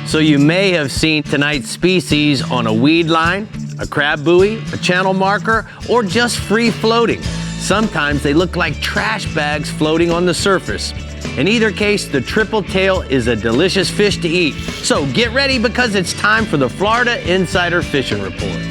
So you may have seen tonight's species on a weed line, a crab buoy, a channel marker, or just free floating. Sometimes they look like trash bags floating on the surface. In either case, the triple tail is a delicious fish to eat. So get ready because it's time for the Florida Insider Fishing Report.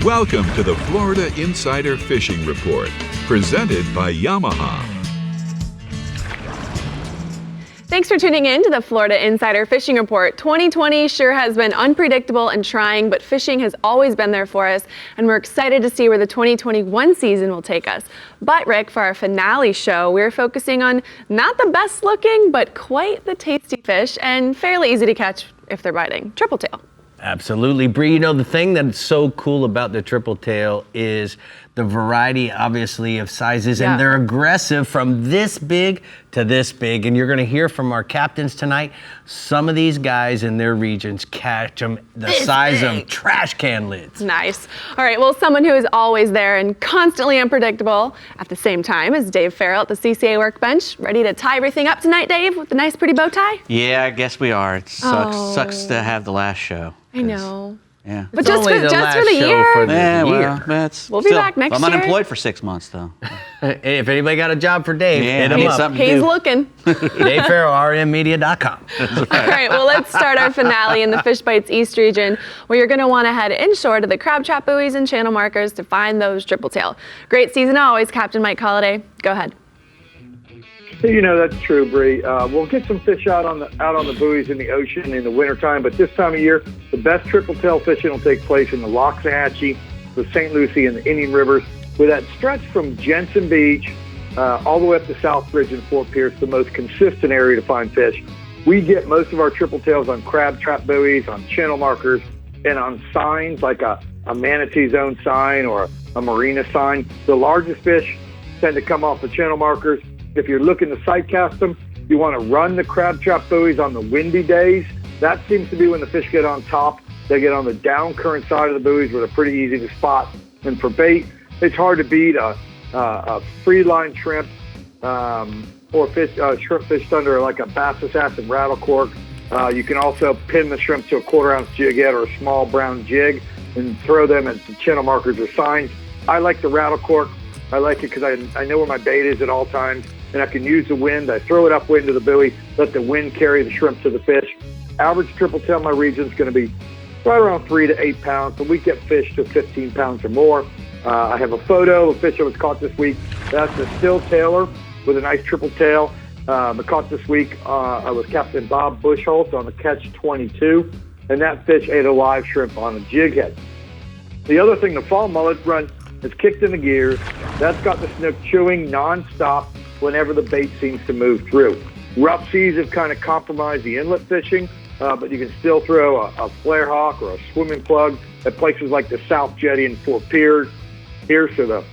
Welcome to the Florida Insider Fishing Report, presented by Yamaha. Thanks for tuning in to the Florida Insider Fishing Report. 2020 sure has been unpredictable and trying, but fishing has always been there for us, and we're excited to see where the 2021 season will take us. But Rick, for our finale show, we're focusing on not the best looking, but quite the tasty fish, and fairly easy to catch if they're biting, triple tail. Absolutely. Brie, you know, the thing that's so cool about the triple tail is the variety, obviously, of sizes, and they're aggressive from this big to this big. And you're going to hear from our captains tonight. Some of these guys in their regions catch them the size of trash can lids. Nice. All right, well, someone who is always there and constantly unpredictable at the same time is Dave Farrell at the CCA Workbench. Ready to tie everything up tonight, Dave, with the nice, pretty bow tie? Yeah, I guess we are. It sucks to have the last show. I know. Yeah. But just for the year. We'll be back next year. I'm unemployed for 6 months, though. Hey, if anybody got a job for Dave, hit him up. He's looking. Dave Farrell, rmmedia.com. All right, well, let's start our finale in the Fish Bites East region, where you're going to want to head inshore to the crab trap buoys and channel markers to find those triple tail. Great season always, Captain Mike Holliday. Go ahead. You know, that's true, Brie. We'll get some fish out on the buoys in the ocean in the wintertime, but this time of year, the best triple tail fishing will take place in the Loxahatchee, the St. Lucie, and the Indian Rivers, with that stretch from Jensen Beach all the way up to South Bridge and Fort Pierce, the most consistent area to find fish. We get most of our triple tails on crab trap buoys, on channel markers, and on signs like a manatee zone sign or a marina sign. The largest fish tend to come off the channel markers. If you're looking to sight cast them, you want to run the crab trap buoys on the windy days. That seems to be when the fish get on top. They get on the down current side of the buoys where they're pretty easy to spot. And for bait, it's hard to beat a free line shrimp or shrimp fished under like a bass assassin rattle cork. You can also pin the shrimp to a 1/4 ounce jig head or a small brown jig and throw them at the channel markers or signs. I like the rattle cork. I like it because I know where my bait is at all times, and I can use the wind. I throw it upwind to the buoy, let the wind carry the shrimp to the fish. Average triple tail in my region is going to be right around 3 to 8 pounds, but we get fish to 15 pounds or more. I have a photo of a fish that was caught this week. That's a still tailer with a nice triple tail. Caught this week with Captain Bob Bushholt on the Catch 22, and that fish ate a live shrimp on a jig head. The other thing, the fall mullet run is kicked in the gears. That's got the snook chewing nonstop whenever the bait seems to move through. Rough seas have kind of compromised the inlet fishing, but you can still throw a flare hawk or a swimming plug at places like the South Jetty in Fort Pierce, or the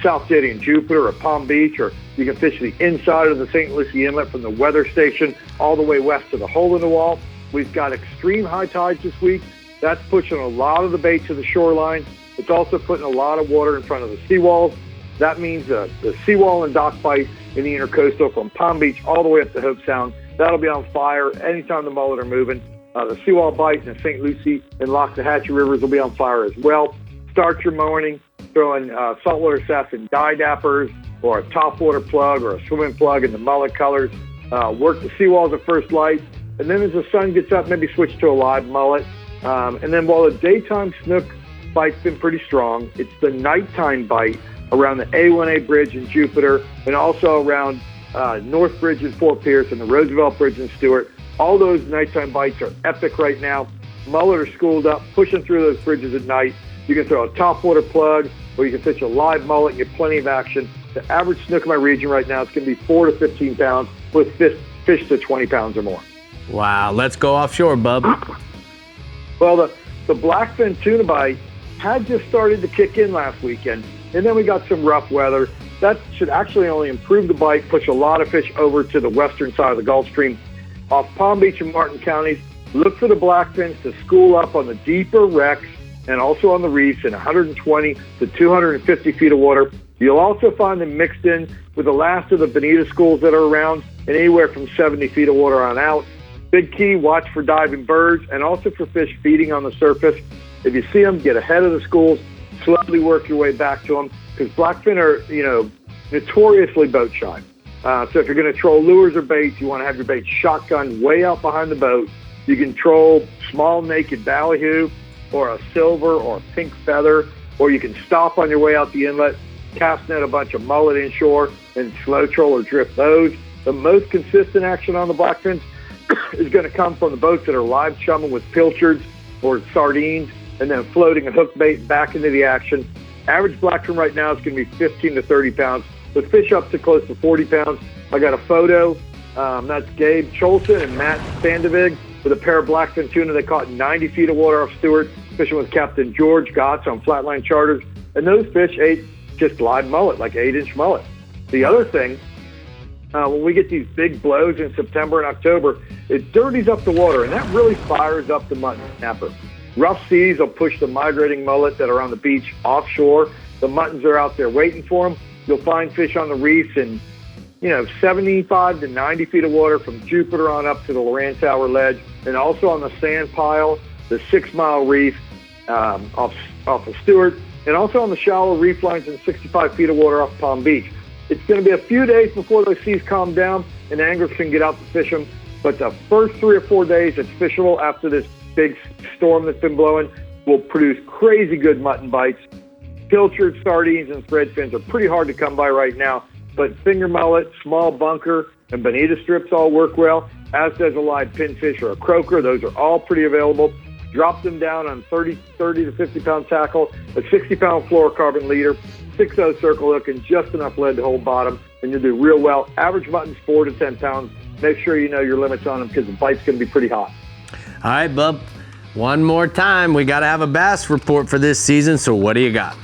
South Jetty in Jupiter or Palm Beach, or you can fish the inside of the St. Lucie Inlet from the weather station all the way west to the hole in the wall. We've got extreme high tides this week. That's pushing a lot of the bait to the shoreline. It's also putting a lot of water in front of the seawalls. That means the seawall and dock bite in the intercoastal from Palm Beach all the way up to Hope Sound, that'll be on fire anytime the mullet are moving. The seawall bite in the St. Lucie and Loxahatchee rivers will be on fire as well. Start your morning throwing saltwater assassin dye dappers or a topwater plug or a swimming plug in the mullet colors. Work the seawalls at first light, and then as the sun gets up, maybe switch to a live mullet. And then while the daytime snook bite's been pretty strong, it's the nighttime bite around the A1A Bridge in Jupiter and also around North Bridge in Fort Pierce and the Roosevelt Bridge in Stewart. All those nighttime bites are epic right now. Mullet are schooled up, pushing through those bridges at night. You can throw a topwater plug or you can fish a live mullet and get plenty of action. The average snook in my region right now is going to be 4 to 15 pounds with fish to 20 pounds or more. Wow, let's go offshore, bub. Well, the blackfin tuna bite had just started to kick in last weekend, and then we got some rough weather. That should actually only improve the bite, push a lot of fish over to the western side of the Gulf Stream. Off Palm Beach and Martin counties, look for the blackfins to school up on the deeper wrecks and also on the reefs in 120 to 250 feet of water. You'll also find them mixed in with the last of the bonita schools that are around and anywhere from 70 feet of water on out. Big key, watch for diving birds and also for fish feeding on the surface. If you see them, get ahead of the schools, slowly work your way back to them, because blackfin are, notoriously boat shy. So if you're going to troll lures or baits, you want to have your bait shotgun way out behind the boat. You can troll small naked ballyhoo or a silver or a pink feather, or you can stop on your way out the inlet, cast net a bunch of mullet inshore, and slow troll or drift those. The most consistent action on the blackfins is going to come from the boats that are live chumming with pilchards or sardines and then floating a hook bait back into the action. Average blackfin right now is going to be 15 to 30 pounds, with fish up to close to 40 pounds. I got a photo. That's Gabe Cholson and Matt Standevig with a pair of blackfin tuna they caught 90 feet of water off Stewart, fishing with Captain George Gotts on flatline charters. And those fish ate just live mullet, like 8-inch mullet. The other thing, when we get these big blows in September and October, it dirties up the water, and that really fires up the mutton snapper. Rough seas will push the migrating mullet that are on the beach offshore. The muttons are out there waiting for them. You'll find fish on the reefs in, 75 to 90 feet of water from Jupiter on up to the Loran Tower ledge, and also on the sand pile, the 6 Mile Reef off of Stewart, and also on the shallow reef lines in 65 feet of water off Palm Beach. It's going to be a few days before those seas calm down and anglers can get out to fish them, but the first 3 or 4 days it's fishable after this big storm that's been blowing will produce crazy good mutton bites. Pilchard, sardines, and thread fins are pretty hard to come by right now, but finger mullet, small bunker, and bonita strips all work well, as does a live pinfish or a croaker. Those are all pretty available. Drop them down on 30 to 50-pound tackle, a 60-pound fluorocarbon leader, 6/0 circle hook, and just enough lead to hold bottom, and you'll do real well. Average mutton's 4 to 10 pounds. Make sure you know your limits on them because the bite's going to be pretty hot. All right, bub. One more time. We got to have a bass report for this season, so what do you got?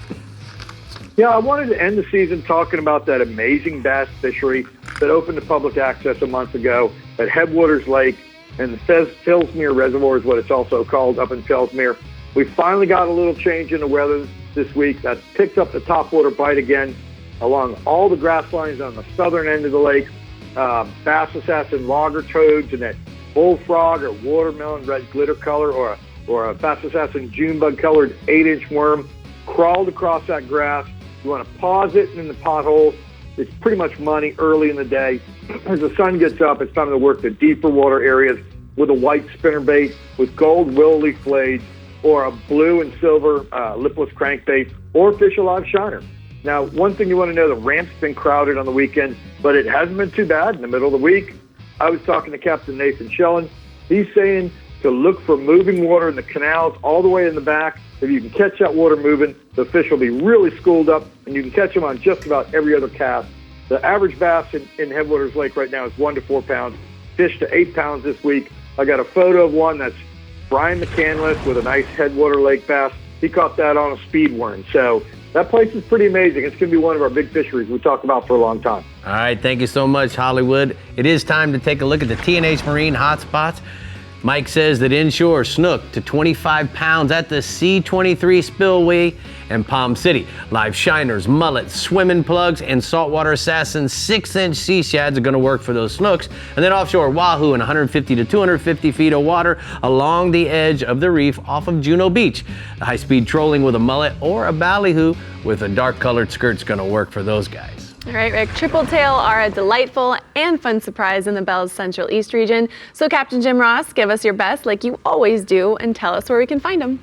Yeah, I wanted to end the season talking about that amazing bass fishery that opened to public access a month ago at Headwaters Lake, and the Fellsmere Reservoir is what it's also called up in Fellsmere. We finally got a little change in the weather this week that picked up the topwater bite again along all the grass lines on the southern end of the lake. Bass assassin logger toads and that bullfrog or watermelon red glitter color or a bass assassin Junebug colored 8-inch worm crawled across that grass. You want to pause it in the potholes. It's pretty much money early in the day. As the sun gets up, it's time to work the deeper water areas with a white spinnerbait with gold willow leaf blades or a blue and silver lipless crankbait or fish a live shiner. Now, one thing you want to know, the ramp's been crowded on the weekend, but it hasn't been too bad in the middle of the week. I was talking to Captain Nathan Schellen. He's saying to look for moving water in the canals all the way in the back. If you can catch that water moving, the fish will be really schooled up, and you can catch them on just about every other cast. The average bass in Headwaters Lake right now is 1 to 4 pounds, fish to 8 pounds this week. I got a photo of one that's Brian McCandless with a nice Headwater Lake bass. He caught that on a speed worm. So that place is pretty amazing. It's going to be one of our big fisheries we talk about for a long time. All right, thank you so much, Hollywood. It is time to take a look at the T&H Marine hotspots. Mike says that inshore snook to 25 pounds at the C23 spillway and Palm City. Live shiners, mullets, swimming plugs, and saltwater assassins 6-inch sea shads are going to work for those snooks. And then offshore, wahoo in 150 to 250 feet of water along the edge of the reef off of Juno Beach. The high-speed trolling with a mullet or a ballyhoo with a dark-colored skirt is going to work for those guys. All right, Rick, tripletail are a delightful and fun surprise in the Bell's Central East region. So Captain Jim Ross, give us your best like you always do and tell us where we can find them.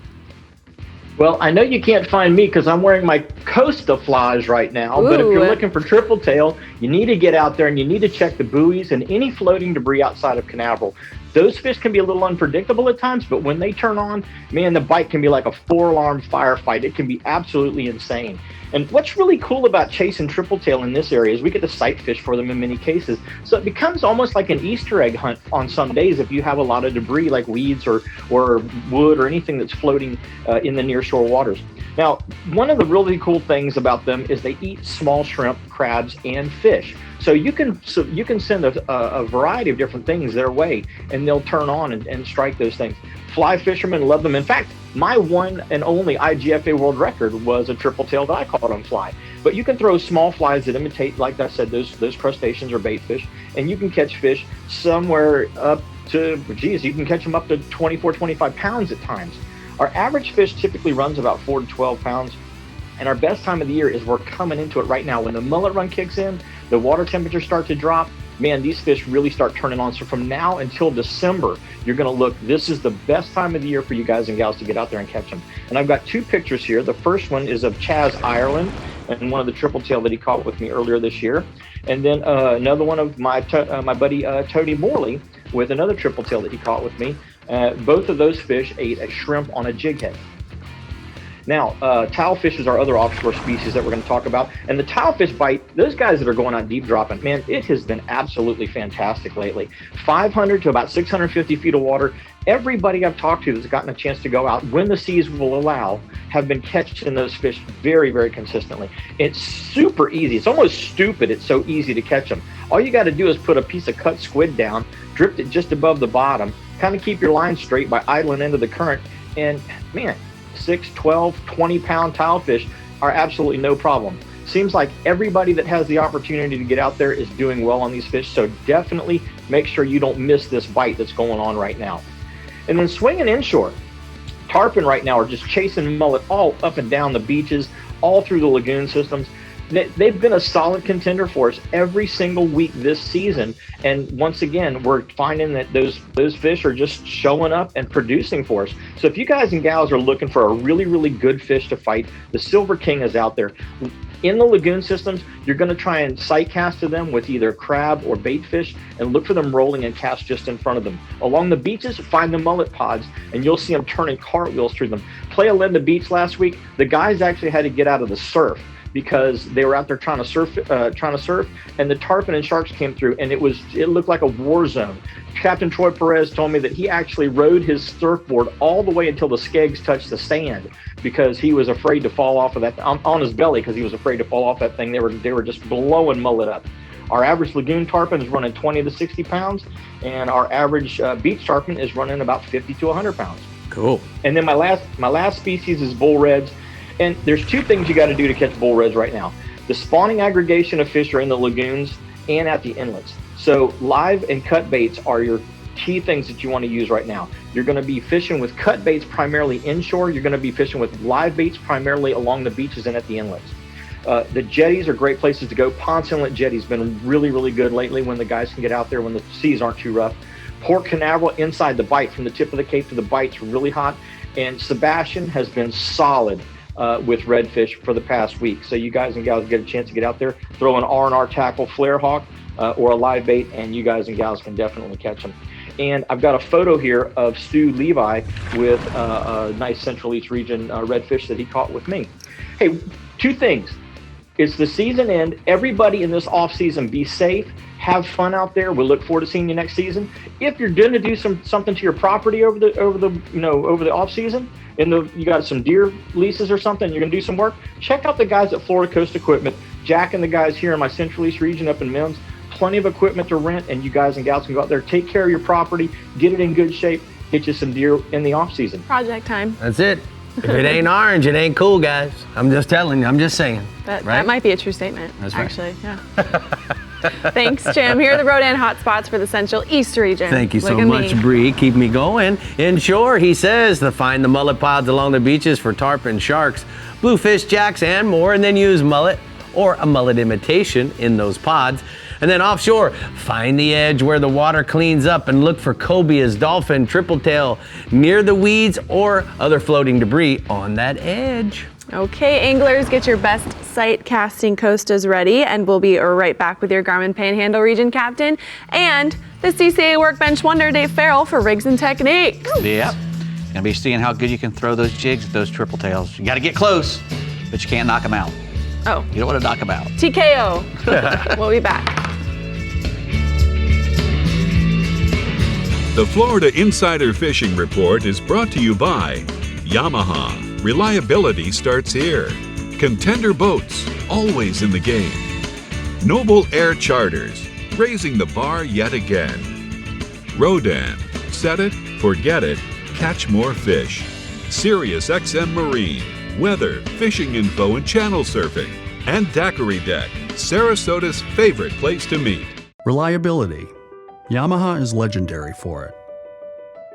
Well, I know you can't find me because I'm wearing my Costa flies right now, but if you're looking for tripletail, you need to get out there and you need to check the buoys and any floating debris outside of Canaveral. Those fish can be a little unpredictable at times, but when they turn on, man, the bite can be like a 4-alarm firefight. It can be absolutely insane. And what's really cool about chasing tripletail in this area is we get to sight fish for them in many cases. So it becomes almost like an Easter egg hunt on some days if you have a lot of debris like weeds or wood or anything that's floating in the nearshore waters. Now, one of the really cool things about them is they eat small shrimp, crabs, and fish. So you can send a variety of different things their way, and they'll turn on and strike those things. Fly fishermen love them. In fact, My one and only IGFA world record was a triple tail that I caught on fly. But you can throw small flies that imitate, like I said, those crustaceans or bait fish, and you can catch fish somewhere up to, you can catch them up to 24, 25 pounds at times. Our average fish typically runs about 4 to 12 pounds. And our best time of the year is we're coming into it right now. When the mullet run kicks in, the water temperatures start to drop, man, these fish really start turning on. So from now until December, you're going to look, this is the best time of the year for you guys and gals to get out there and catch them. And I've got 2 pictures here. The first one is of Chaz Ireland and one of the triple tail that he caught with me earlier this year. And then another one of my buddy Tony Morley with another triple tail that he caught with me. Both of those fish ate a shrimp on a jig head. Now, tilefish is our other offshore species that we're going to talk about. And the tilefish bite, those guys that are going out deep dropping, man, it has been absolutely fantastic lately. 500 to about 650 feet of water. Everybody I've talked to that's gotten a chance to go out when the seas will allow have been catching those fish very, very consistently. It's super easy. It's almost stupid. It's so easy to catch them. All you got to do is put a piece of cut squid down, drift it just above the bottom, kind of keep your line straight by idling into the current, and man, 6, 12, 20-pound tilefish are absolutely no problem. Seems like everybody that has the opportunity to get out there is doing well on these fish, so definitely make sure you don't miss this bite that's going on right now. And then swinging inshore, tarpon right now are just chasing mullet all up and down the beaches, all through the lagoon systems. They've been a solid contender for us every single week this season. And once again, we're finding that those fish are just showing up and producing for us. So if you guys and gals are looking for a really, really good fish to fight, the Silver King is out there. In the lagoon systems, you're going to try and sight cast to them with either crab or bait fish and look for them rolling and cast just in front of them. Along the beaches, find the mullet pods and you'll see them turning cartwheels through them. Playa Linda Beach last week, the guys actually had to get out of the surf because they were out there trying to surf, and the tarpon and sharks came through, and it looked like a war zone. Captain Troy Perez told me that he actually rode his surfboard all the way until the skegs touched the sand because he was afraid to fall off of that on his belly because he was afraid to fall off that thing. They were just blowing mullet up. Our average lagoon tarpon is running 20 to 60 pounds, and our average beach tarpon is running about 50 to 100 pounds. Cool. And then my last species is bull reds. And there's 2 things you got to do to catch bull reds right now. The spawning aggregation of fish are in the lagoons and at the inlets. So live and cut baits are your key things that you want to use right now. You're going to be fishing with cut baits primarily inshore. You're going to be fishing with live baits primarily along the beaches and at the inlets. The jetties are great places to go. Ponce Inlet Jetty's been really, really good lately when the guys can get out there when the seas aren't too rough. Port Canaveral inside the bight, from the tip of the Cape to the bite's really hot. And Sebastian has been solid with redfish for the past week. So you guys and gals get a chance to get out there, throw an R&R tackle, flare hawk, or a live bait, and you guys and gals can definitely catch them. And I've got a photo here of Stu Levi with a nice Central East region redfish that he caught with me. Hey, 2 things. It's the season end. Everybody in this off season, be safe, have fun out there. We'll look forward to seeing you next season. If you're going to do something to your property over the off season, you got some deer leases or something, you're going to do some work, check out the guys at Florida Coast Equipment. Jack and the guys here in my Central East region up in Mims, plenty of equipment to rent, and you guys and gals can go out there, take care of your property, get it in good shape, get you some deer in the off season. Project time. That's it. If it ain't orange, it ain't cool, guys. I'm just telling you. I'm just saying. That might be a true statement. That's right. Actually, yeah. Thanks, Jim. Here are the Rodan hotspots for the Central East region. Thank you so much, Brie. Keep me going. Inshore, he says, to find the mullet pods along the beaches for tarpon, sharks, bluefish, jacks, and more, and then use mullet or a mullet imitation in those pods. And then offshore, find the edge where the water cleans up and look for cobias, dolphin, tripletail near the weeds or other floating debris on that edge. Okay, anglers, get your best sight casting Costas ready, and we'll be right back with your Garmin Panhandle region captain and the CCA Workbench Wonder, Dave Farrell, for rigs and techniques. Yep. Gonna be seeing how good you can throw those jigs at those triple tails. You got to get close, but you can't knock them out. Oh. You don't want to knock them out. TKO. We'll be back. The Florida Insider Fishing Report is brought to you by Yamaha. Reliability starts here. Contender Boats, always in the game. Noble Air Charters, raising the bar yet again. Rodan, set it, forget it, catch more fish. Sirius XM Marine, weather, fishing info, and channel surfing. And Daiquiri Deck, Sarasota's favorite place to meet. Reliability. Yamaha is legendary for it.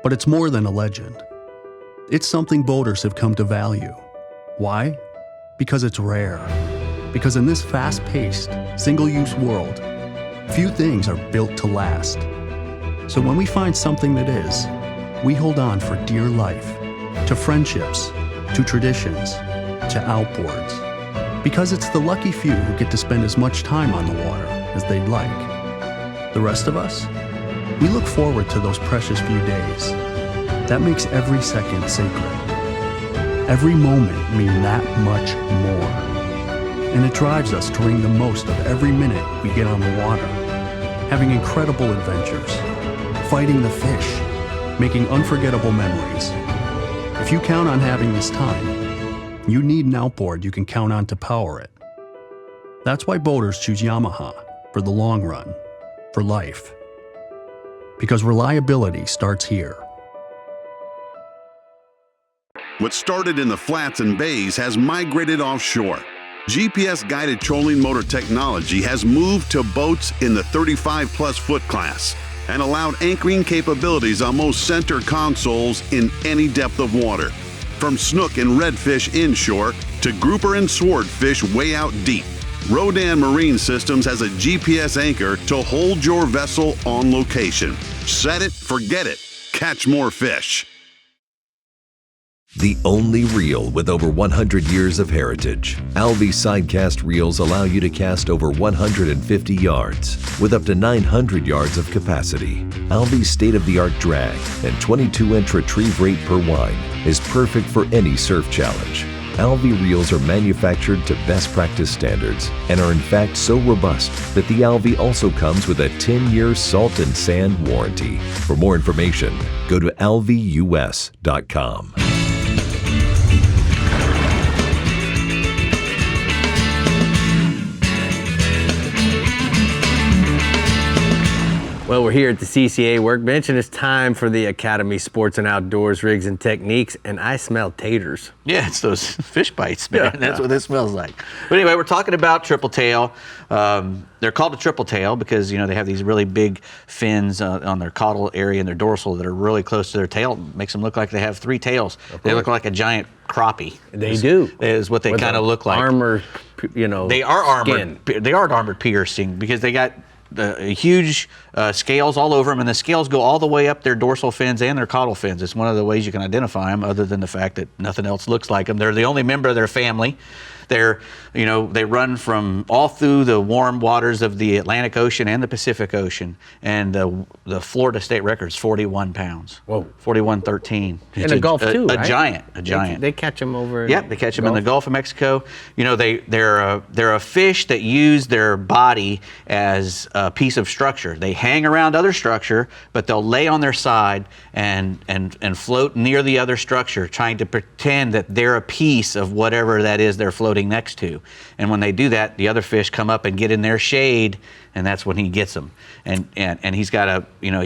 But it's more than a legend. It's something boaters have come to value. Why? Because it's rare. Because in this fast-paced, single-use world, few things are built to last. So when we find something that is, we hold on for dear life, to friendships, to traditions, to outboards. Because it's the lucky few who get to spend as much time on the water as they'd like. The rest of us, we look forward to those precious few days. That makes every second sacred. Every moment mean that much more. And it drives us to wring the most of every minute we get on the water, having incredible adventures, fighting the fish, making unforgettable memories. If you count on having this time, you need an outboard you can count on to power it. That's why boaters choose Yamaha for the long run, for life. Because reliability starts here. What started in the flats and bays has migrated offshore. GPS-guided trolling motor technology has moved to boats in the 35-plus foot class and allowed anchoring capabilities on most center consoles in any depth of water. From snook and redfish inshore to grouper and swordfish way out deep, Rodan Marine Systems has a GPS anchor to hold your vessel on location. Set it, forget it, catch more fish. The only reel with over 100 years of heritage. Alvi Sidecast reels allow you to cast over 150 yards with up to 900 yards of capacity. Alvi's state-of-the-art drag and 22-inch retrieve rate per wine is perfect for any surf challenge. Alvi reels are manufactured to best practice standards and are in fact so robust that the Alvi also comes with a 10-year salt and sand warranty. For more information, go to alvius.com. Well, we're here at the CCA Workbench, and it's time for the Academy Sports and Outdoors Rigs and Techniques, and I smell taters. Yeah, it's those fish bites, man. That's what this smells like. But anyway, we're talking about triple tail. They're called a triple tail because, you know, they have these really big fins on their caudal area and their dorsal that are really close to their tail. It makes them look like they have three tails. They look like a giant crappie. They do. Is what they kind of look like. Armor, you know, they are skin. armored. They are armored piercing because they got huge scales all over them, and the scales go all the way up their dorsal fins and their caudal fins. It's one of the ways you can identify them, other than the fact that nothing else looks like them. They're the only member of their family. They're, you know, they run from all through the warm waters of the Atlantic Ocean and the Pacific Ocean, and the Florida state record's 41 pounds. Whoa. 41.13. In the Gulf too, right? A giant. They catch them over. Yep, they catch them in the Gulf of Mexico. You know, they're a fish that use their body as a piece of structure. They hang around other structure, but they'll lay on their side and float near the other structure, trying to pretend that they're a piece of whatever that is they're floating next to. And when they do that, the other fish come up and get in their shade, and that's when he gets them. And he's got a, you know,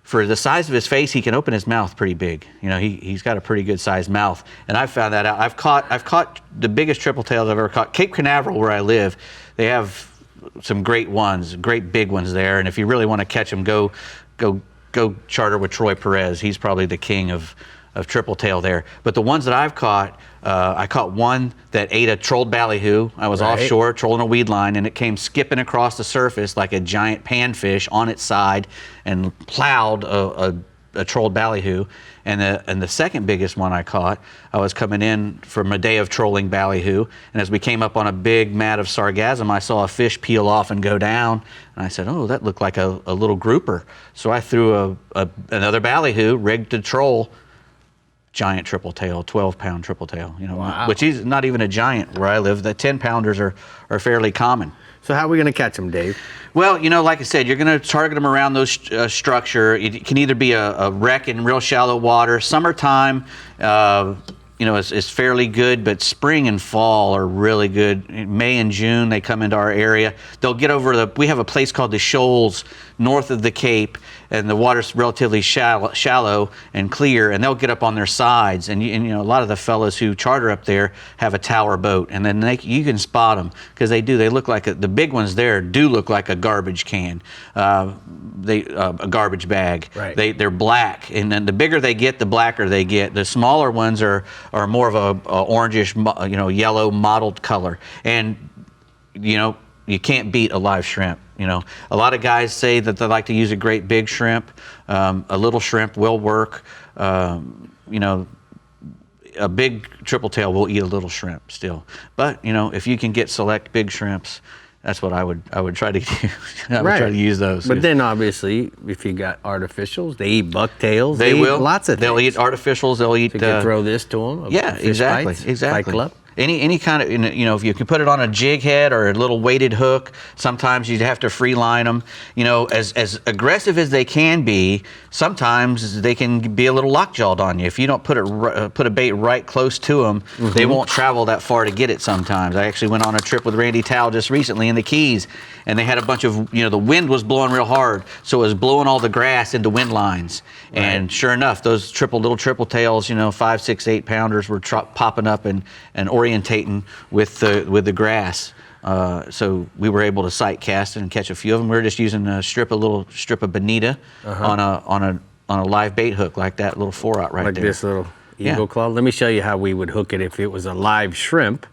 for the size of his face, he can open his mouth pretty big. You know, he's got a pretty good sized mouth. And I've found that out. I've caught the biggest triple tails I've ever caught. Cape Canaveral, where I live, they have some great ones, great big ones there. And if you really want to catch them, go charter with Troy Perez. He's probably the king of triple tail there. But the ones that I've caught, I caught one that ate a trolled ballyhoo. I was offshore trolling a weed line, and it came skipping across the surface like a giant panfish on its side and plowed a trolled ballyhoo. And the second biggest one I caught, I was coming in from a day of trolling ballyhoo, and as we came up on a big mat of sargassum, I saw a fish peel off and go down, and I said, oh, that looked like a little grouper. So I threw another ballyhoo, rigged to troll, giant triple tail, 12-pound triple tail, you know, wow. Which is not even a giant where I live. The 10-pounders are fairly common. So how are we going to catch them, Dave? Well, you know, like I said, you're going to target them around those structure. It can either be a wreck in real shallow water. Summertime, you know, is fairly good, but spring and fall are really good. In May and June, they come into our area. They'll get over we have a place called the Shoals north of the Cape, and the water's relatively shallow and clear, and they'll get up on their sides. And you know, a lot of the fellows who charter up there have a tower boat, and then you can spot them because they do. They look like the big ones there do look like a garbage can, a garbage bag. Right. They're black, and then the bigger they get, the blacker they get. The smaller ones are more of a orangish, yellow mottled color, and you can't beat a live shrimp. A lot of guys say that they like to use a great big shrimp. A little shrimp will work. A big triple tail will eat a little shrimp still. But if you can get select big shrimps, that's what I would try to use. I would try to use those. But then obviously, if you got artificials, they eat bucktails. They will. Eat lots of things. They'll eat artificials. They'll eat. So you can throw this to them. Yeah, exactly. Fight Club. Any kind of, if you can put it on a jig head or a little weighted hook, sometimes you have to free line them. As aggressive as they can be, sometimes they can be a little lockjawed on you. If you don't put a bait right close to them, they won't travel that far to get it sometimes. I actually went on a trip with Randy Towle just recently in the Keys, and they had a bunch of, the wind was blowing real hard, so it was blowing all the grass into wind lines. Right. And sure enough, those little triple tails, 5, 6, 8 pounders were popping up and orientating with the grass. So we were able to sight cast and catch a few of them. We were just using a little strip of bonita on a live bait hook like that, little 4-aught right like there. Like this little eagle claw. Let me show you how we would hook it if it was a live shrimp.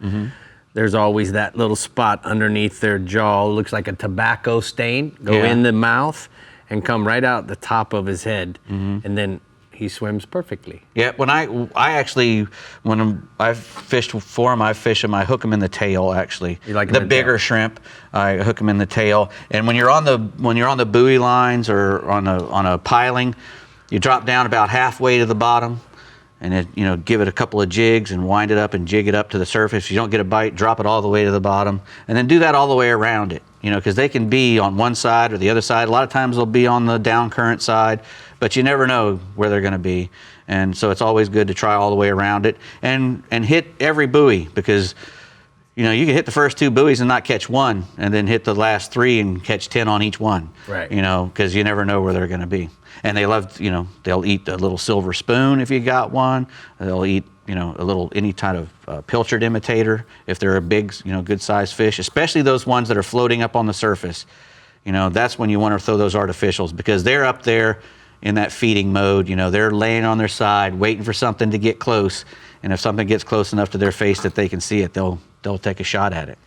There's always that little spot underneath their jaw. Looks like a tobacco stain. Go in the mouth and come right out the top of his head, and then he swims perfectly. Yeah, when I fished for him, I hook him in the tail actually. You like the bigger shrimp, I hook him in the tail. And when you're on the buoy lines or on a piling, you drop down about halfway to the bottom, and give it a couple of jigs and wind it up and jig it up to the surface. If you don't get a bite, drop it all the way to the bottom, and then do that all the way around it. Because they can be on one side or the other side. A lot of times they'll be on the down current side, but you never know where they're going to be. And so it's always good to try all the way around it and hit every buoy, because you can hit the first 2 buoys and not catch one, and then hit the last 3 and catch 10 on each one. Right. Because you never know where they're going to be. And they love, they'll eat a little silver spoon if you got one. They'll eat, any kind of pilchard imitator if they're a big, good sized fish, especially those ones that are floating up on the surface. That's when you want to throw those artificials, because they're up there in that feeding mode. They're laying on their side, waiting for something to get close. And if something gets close enough to their face that they can see it, they'll take a shot at it.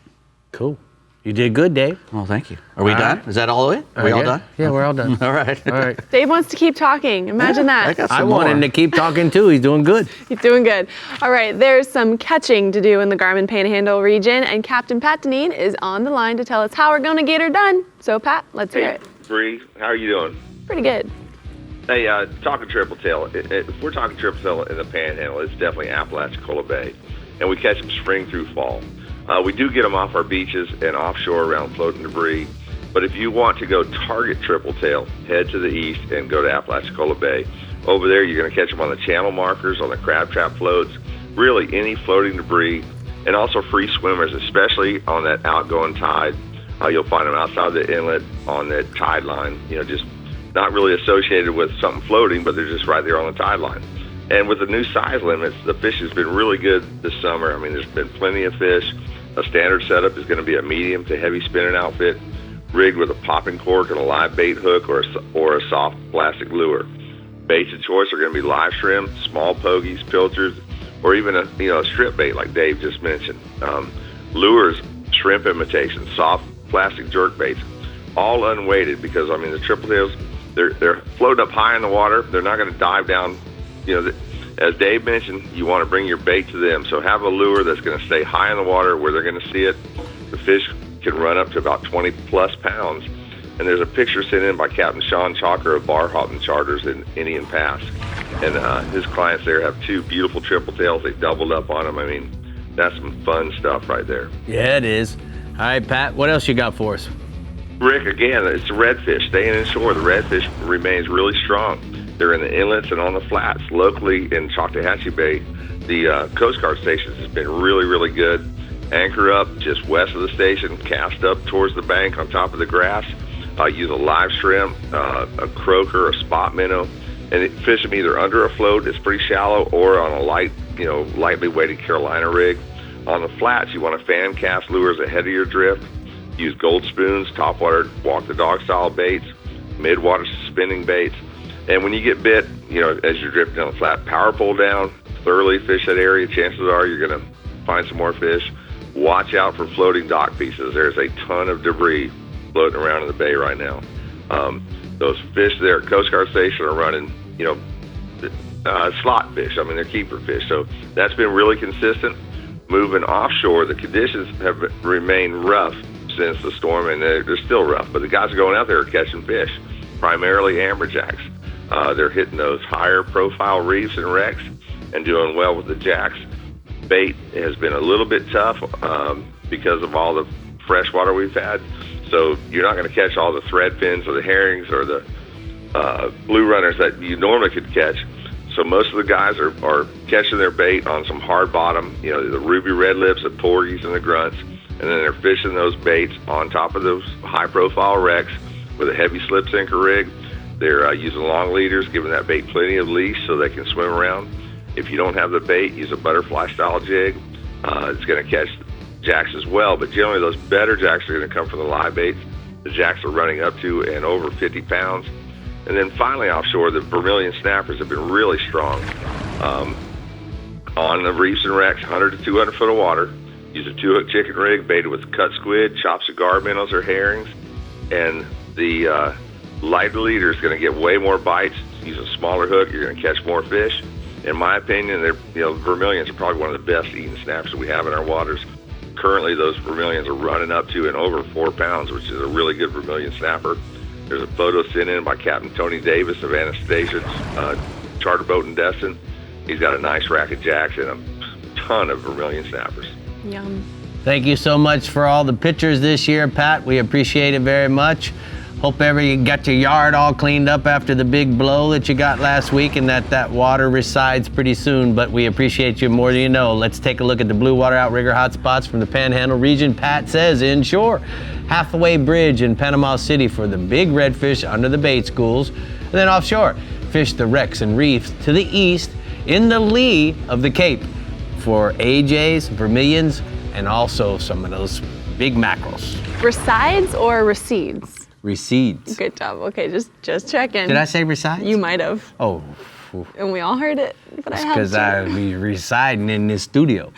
Cool. You did good, Dave. Well, thank you. Are we done? Is that all of it? Are we all done? Yeah, we're all done. All right. All right. Dave wants to keep talking. Imagine that. I want him to keep talking too. He's doing good. He's doing good. All right, there's some catching to do in the Garmin Panhandle region, and Captain Pat Deneen is on the line to tell us how we're going to get her done. So, Pat, let's hear it. Bree, how are you doing? Pretty good. Hey, talking triple tail. If we're talking triple tail in the Panhandle, it's definitely Apalachicola Bay, and we catch them spring through fall. We do get them off our beaches and offshore around floating debris. But if you want to go target triple tail, head to the east and go to Apalachicola Bay. Over there, you're going to catch them on the channel markers, on the crab trap floats, really any floating debris, and also free swimmers, especially on that outgoing tide. You'll find them outside the inlet on that tide line, just not really associated with something floating, but they're just right there on the tide line. And with the new size limits, the fish has been really good this summer. I mean, there's been plenty of fish. A standard setup is going to be a medium to heavy spinning outfit, rigged with a popping cork and a live bait hook or a soft plastic lure. Baits of choice are going to be live shrimp, small pogies, pilchards, or even a strip bait like Dave just mentioned. Lures, shrimp imitations, soft plastic jerk baits, all unweighted, because the triple tails, they're floating up high in the water. They're not going to dive down. As Dave mentioned, you want to bring your bait to them. So have a lure that's going to stay high in the water where they're going to see it. The fish can run up to about 20 plus pounds. And there's a picture sent in by Captain Sean Chalker of Bar Hopping Charters in Indian Pass. And his clients there have 2 beautiful triple tails. They doubled up on them. That's some fun stuff right there. Yeah, it is. All right, Pat, what else you got for us? Rick, again, it's the redfish. Staying inshore, the redfish remains really strong. They're in the inlets and on the flats. Locally in Choctawhatchee Bay, the Coast Guard stations has been really, really good. Anchor up just west of the station, cast up towards the bank on top of the grass. Use a live shrimp, a croaker, a spot minnow, and fish them either under a float that's pretty shallow or on a lightly weighted Carolina rig. On the flats, you want to fan cast lures ahead of your drift. Use gold spoons, topwater walk the dog style baits, midwater suspending baits. And when you get bit, as you're drifting on the flat, power pull down, thoroughly fish that area. Chances are you're going to find some more fish. Watch out for floating dock pieces. There's a ton of debris floating around in the bay right now. Those fish there at Coast Guard Station are running, slot fish. I mean, they're keeper fish. So that's been really consistent. Moving offshore, the conditions have remained rough since the storm, and they're still rough. But the guys are going out there catching fish, primarily amberjacks. They're hitting those higher profile reefs and wrecks and doing well with the jacks. Bait has been a little bit tough because of all the fresh water we've had. So you're not going to catch all the thread fins or the herrings or the blue runners that you normally could catch. So most of the guys are catching their bait on some hard bottom, the ruby red lips, the porgies, and the grunts. And then they're fishing those baits on top of those high profile wrecks with a heavy slip sinker rig. They're using long leaders, giving that bait plenty of leash so they can swim around. If you don't have the bait, use a butterfly style jig. It's going to catch jacks as well, but generally those better jacks are going to come from the live baits. The jacks are running up to and over 50 pounds. And then finally offshore, the vermilion snappers have been really strong. On the reefs and wrecks, 100 to 200 foot of water. Use a 2-hook chicken rig baited with cut squid, chopped cigar minnows or herrings. And the light leader is going to get way more bites. Use a smaller hook, you're going to catch more fish. In my opinion, vermilions are probably one of the best eating snappers we have in our waters. Currently, those vermilions are running up to and over 4 pounds, which is a really good vermilion snapper. There's a photo sent in by Captain Tony Davis of Anastasia's charter boat in Destin. He's got a nice rack of jacks and a ton of vermilion snappers. Yum. Thank you so much for all the pictures this year, Pat. We appreciate it very much. Hope you got your yard all cleaned up after the big blow that you got last week and that water resides pretty soon, but we appreciate you more than you know. Let's take a look at the blue water outrigger hotspots from the Panhandle region. Pat says inshore, Hathaway Bridge in Panama City for the big redfish under the bait schools. And then offshore, fish the wrecks and reefs to the east in the lee of the Cape for AJs, vermilions, and also some of those big mackerels. Resides or recedes? Recedes. Good job. Okay, just checking. Did I say resides? You might have. Oh. And we all heard it, but I have to. Because I be residing in this studio.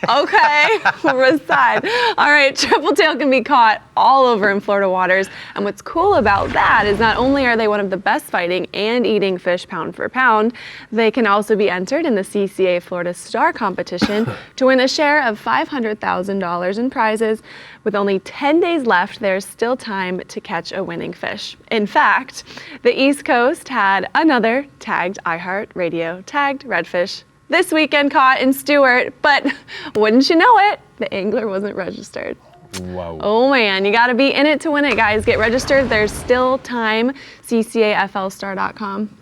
Okay, reside. All right, tripletail can be caught all over in Florida waters. And what's cool about that is not only are they one of the best fighting and eating fish pound for pound, they can also be entered in the CCA Florida Star competition to win a share of $500,000 in prizes. With only 10 days left, there's still time to catch a winning fish. In fact, the East Coast had another tagged iHeartRadio tagged redfish this weekend caught in Stewart, but wouldn't you know it, the angler wasn't registered. Wow. Oh man, you gotta be in it to win it, guys. Get registered, there's still time. CCAFLstar.com.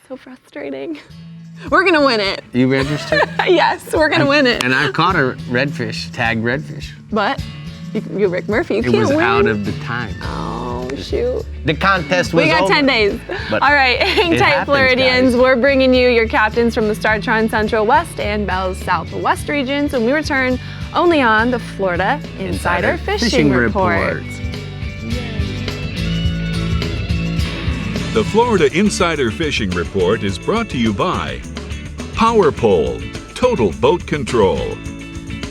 So frustrating. We're gonna win it. You registered? Yes, we're gonna win it. And I caught a redfish, tagged redfish. But you Rick Murphy, you can't win. It was out of the time. Oh, shoot. The contest was We got over. 10 days. But all right, hang tight, happens, Floridians. guys. We're bringing you your captains from the Startron Central West and Bell's Southwest regions when we return only on the Florida Insider Fishing Report. The Florida Insider Fishing Report is brought to you by Power Pole, Total Boat Control,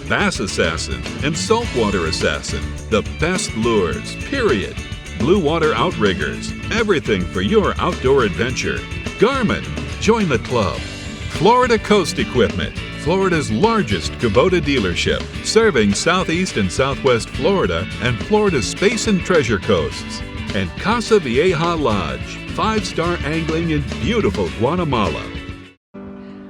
Bass Assassin and Saltwater Assassin, the best lures, period. Blue Water Outriggers, everything for your outdoor adventure. Garmin, join the club. Florida Coast Equipment, Florida's largest Kubota dealership, serving Southeast and Southwest Florida and Florida's Space and Treasure Coasts. And Casa Vieja Lodge, 5-star angling in beautiful Guatemala.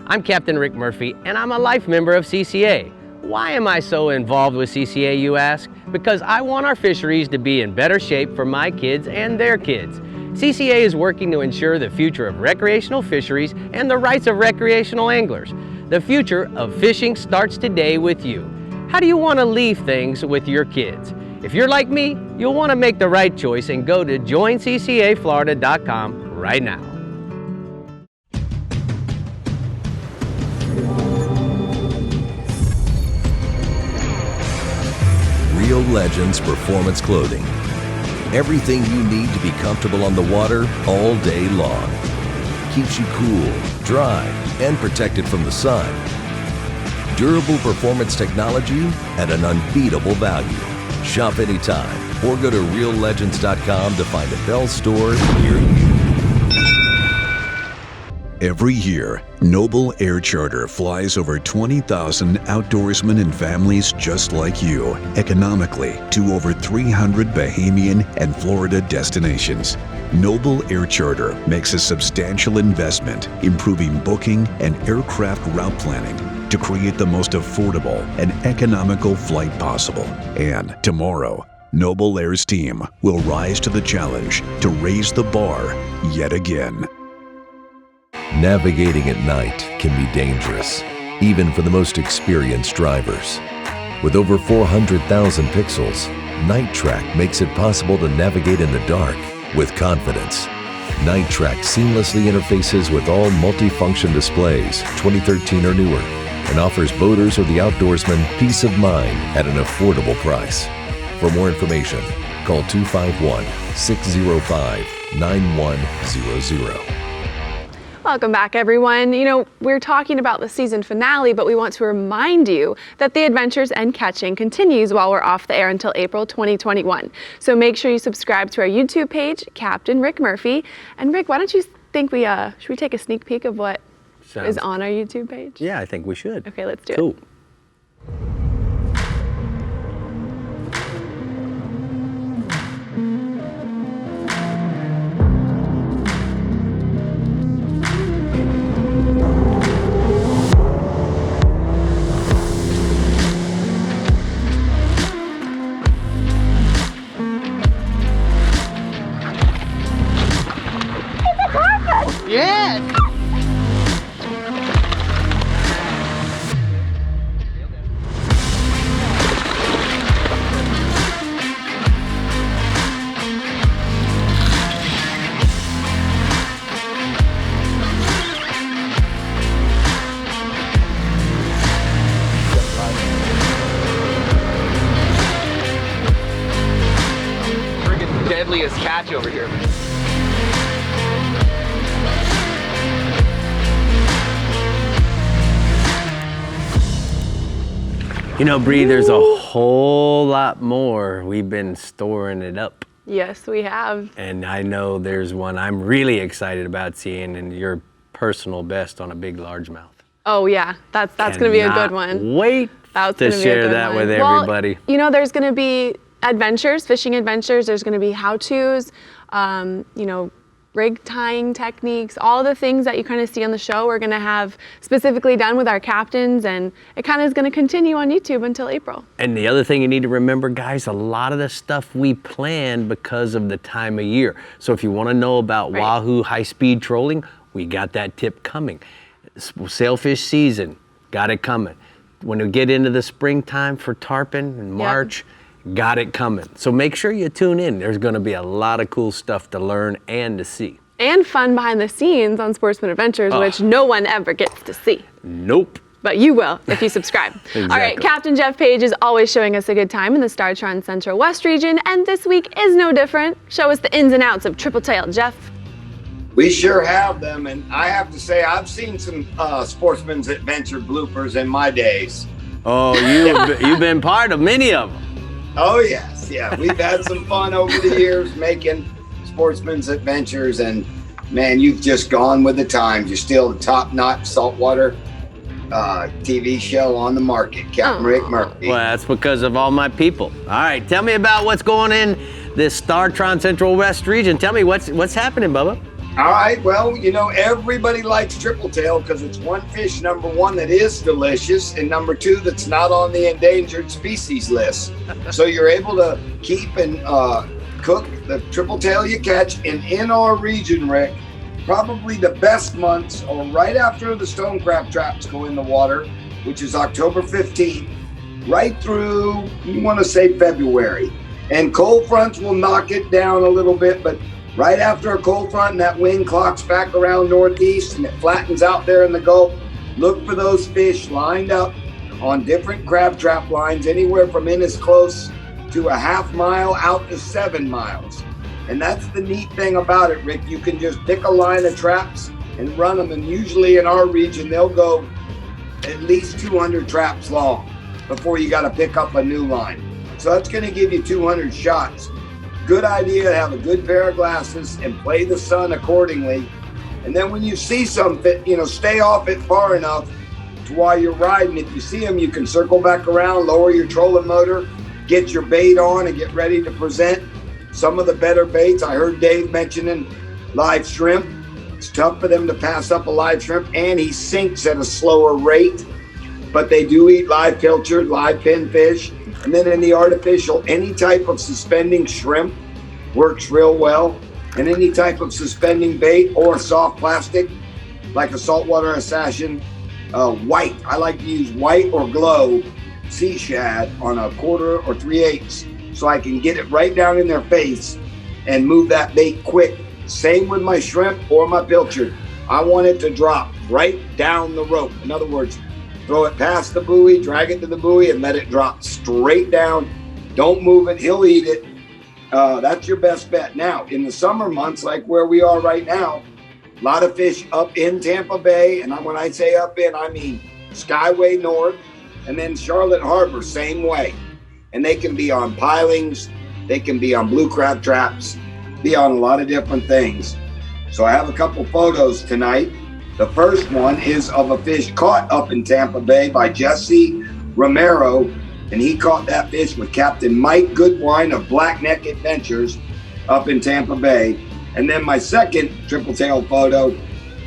I'm Captain Rick Murphy, and I'm a life member of CCA. Why am I so involved with CCA, you ask? Because I want our fisheries to be in better shape for my kids and their kids. CCA is working to ensure the future of recreational fisheries and the rights of recreational anglers. The future of fishing starts today with you. How do you want to leave things with your kids? If you're like me, you'll want to make the right choice and go to joinccaflorida.com right now. Real Legends Performance Clothing. Everything you need to be comfortable on the water all day long. Keeps you cool, dry, and protected from the sun. Durable performance technology at an unbeatable value. Shop anytime or go to reallegends.com to find a Bell store near you. Every year, Noble Air Charter flies over 20,000 outdoorsmen and families just like you economically to over 300 Bahamian and Florida destinations. Noble Air Charter makes a substantial investment improving booking and aircraft route planning to create the most affordable and economical flight possible. And tomorrow, Noble Air's team will rise to the challenge to raise the bar yet again. Navigating at night can be dangerous, even for the most experienced drivers. With over 400,000 pixels, Night Track makes it possible to navigate in the dark with confidence. Night Track seamlessly interfaces with all multifunction displays 2013 or newer and offers boaters or the outdoorsman peace of mind at an affordable price. For more information, call 251-605-9100. Welcome back, everyone. You know, we're talking about the season finale, but we want to remind you that the adventures and catching continues while we're off the air until April 2021. So make sure you subscribe to our YouTube page, Captain Rick Murphy. And Rick, why don't you think should we take a sneak peek of what is on our YouTube page? Yeah, I think we should. Okay, let's do it. Cool. Yes! Friggin' deadliest catch over here. You know, Brie, there's a whole lot more. We've been storing it up. Yes, we have. And I know there's one I'm really excited about seeing, and your personal best on a big largemouth. Oh yeah, that's going to be a good one. Wait to share that with everybody. Well, you know, there's going to be adventures, fishing adventures. There's going to be how-tos, you know, rig tying techniques, all the things that you kind of see on the show we're going to have specifically done with our captains, and it kind of is going to continue on YouTube until April. And the other thing you need to remember, guys, a lot of the stuff we planned because of the time of year. So if you want to know about Wahoo high-speed trolling, we got that tip coming. Sailfish season, got it coming. When we get into the springtime for tarpon in March, got it coming. So make sure you tune in. There's going to be a lot of cool stuff to learn and to see. And fun behind the scenes on Sportsman Adventures, which no one ever gets to see. Nope. But you will if you subscribe. Exactly. All right, Captain Jeff Page is always showing us a good time in the Startron Central West region, and this week is no different. Show us the ins and outs of tripletail, Jeff. We sure have them, and I have to say I've seen some Sportsman's Adventure bloopers in my days. Oh, you've been part of many of them. Oh yes, yeah. We've had some fun over the years making Sportsman's Adventures, and man, you've just gone with the times. You're still the top-notch saltwater TV show on the market, Captain Rick Murphy. Well, that's because of all my people. All right, tell me about what's going in this Startron Central West region. Tell me what's happening, Bubba. All right, well, you know, everybody likes tripletail because it's one fish, number one, that is delicious, and number two, that's not on the endangered species list. So you're able to keep and cook the tripletail you catch. And in our region, Rick, probably the best months are right after the stone crab traps go in the water, which is October 15th, right through, you want to say February. And cold fronts will knock it down a little bit, but right after a cold front and that wind clocks back around northeast and it flattens out there in the Gulf, look for those fish lined up on different crab trap lines, anywhere from in as close to a half mile out to 7 miles. And that's the neat thing about it, Rick. You can just pick a line of traps and run them. And usually in our region, they'll go at least 200 traps long before you got to pick up a new line. So that's going to give you 200 shots. Good idea to have a good pair of glasses and play the sun accordingly. And then when you see something, stay off it far enough to while you're riding. If you see them, you can circle back around, lower your trolling motor, get your bait on and get ready to present. Some of the better baits, I heard Dave mentioning live shrimp. It's tough for them to pass up a live shrimp, and he sinks at a slower rate. But they do eat live pilchard, live pinfish. And then in the artificial, any type of suspending shrimp works real well. And any type of suspending bait or soft plastic, like a saltwater assassin, white. I like to use white or glow sea shad on a 1/4 or 3/8 so I can get it right down in their face and move that bait quick. Same with my shrimp or my pilchard. I want it to drop right down the rope. In other words, throw it past the buoy, drag it to the buoy, and let it drop straight down. Don't move it. He'll eat it. That's your best bet. Now, in the summer months, like where we are right now, a lot of fish up in Tampa Bay. And when I say up in, I mean Skyway North. And then Charlotte Harbor, same way. And they can be on pilings. They can be on blue crab traps, be on a lot of different things. So I have a couple photos tonight. The first one is of a fish caught up in Tampa Bay by Jesse Romero, and he caught that fish with Captain Mike Goodwine of Blackneck Adventures up in Tampa Bay. And then my second triple tail photo,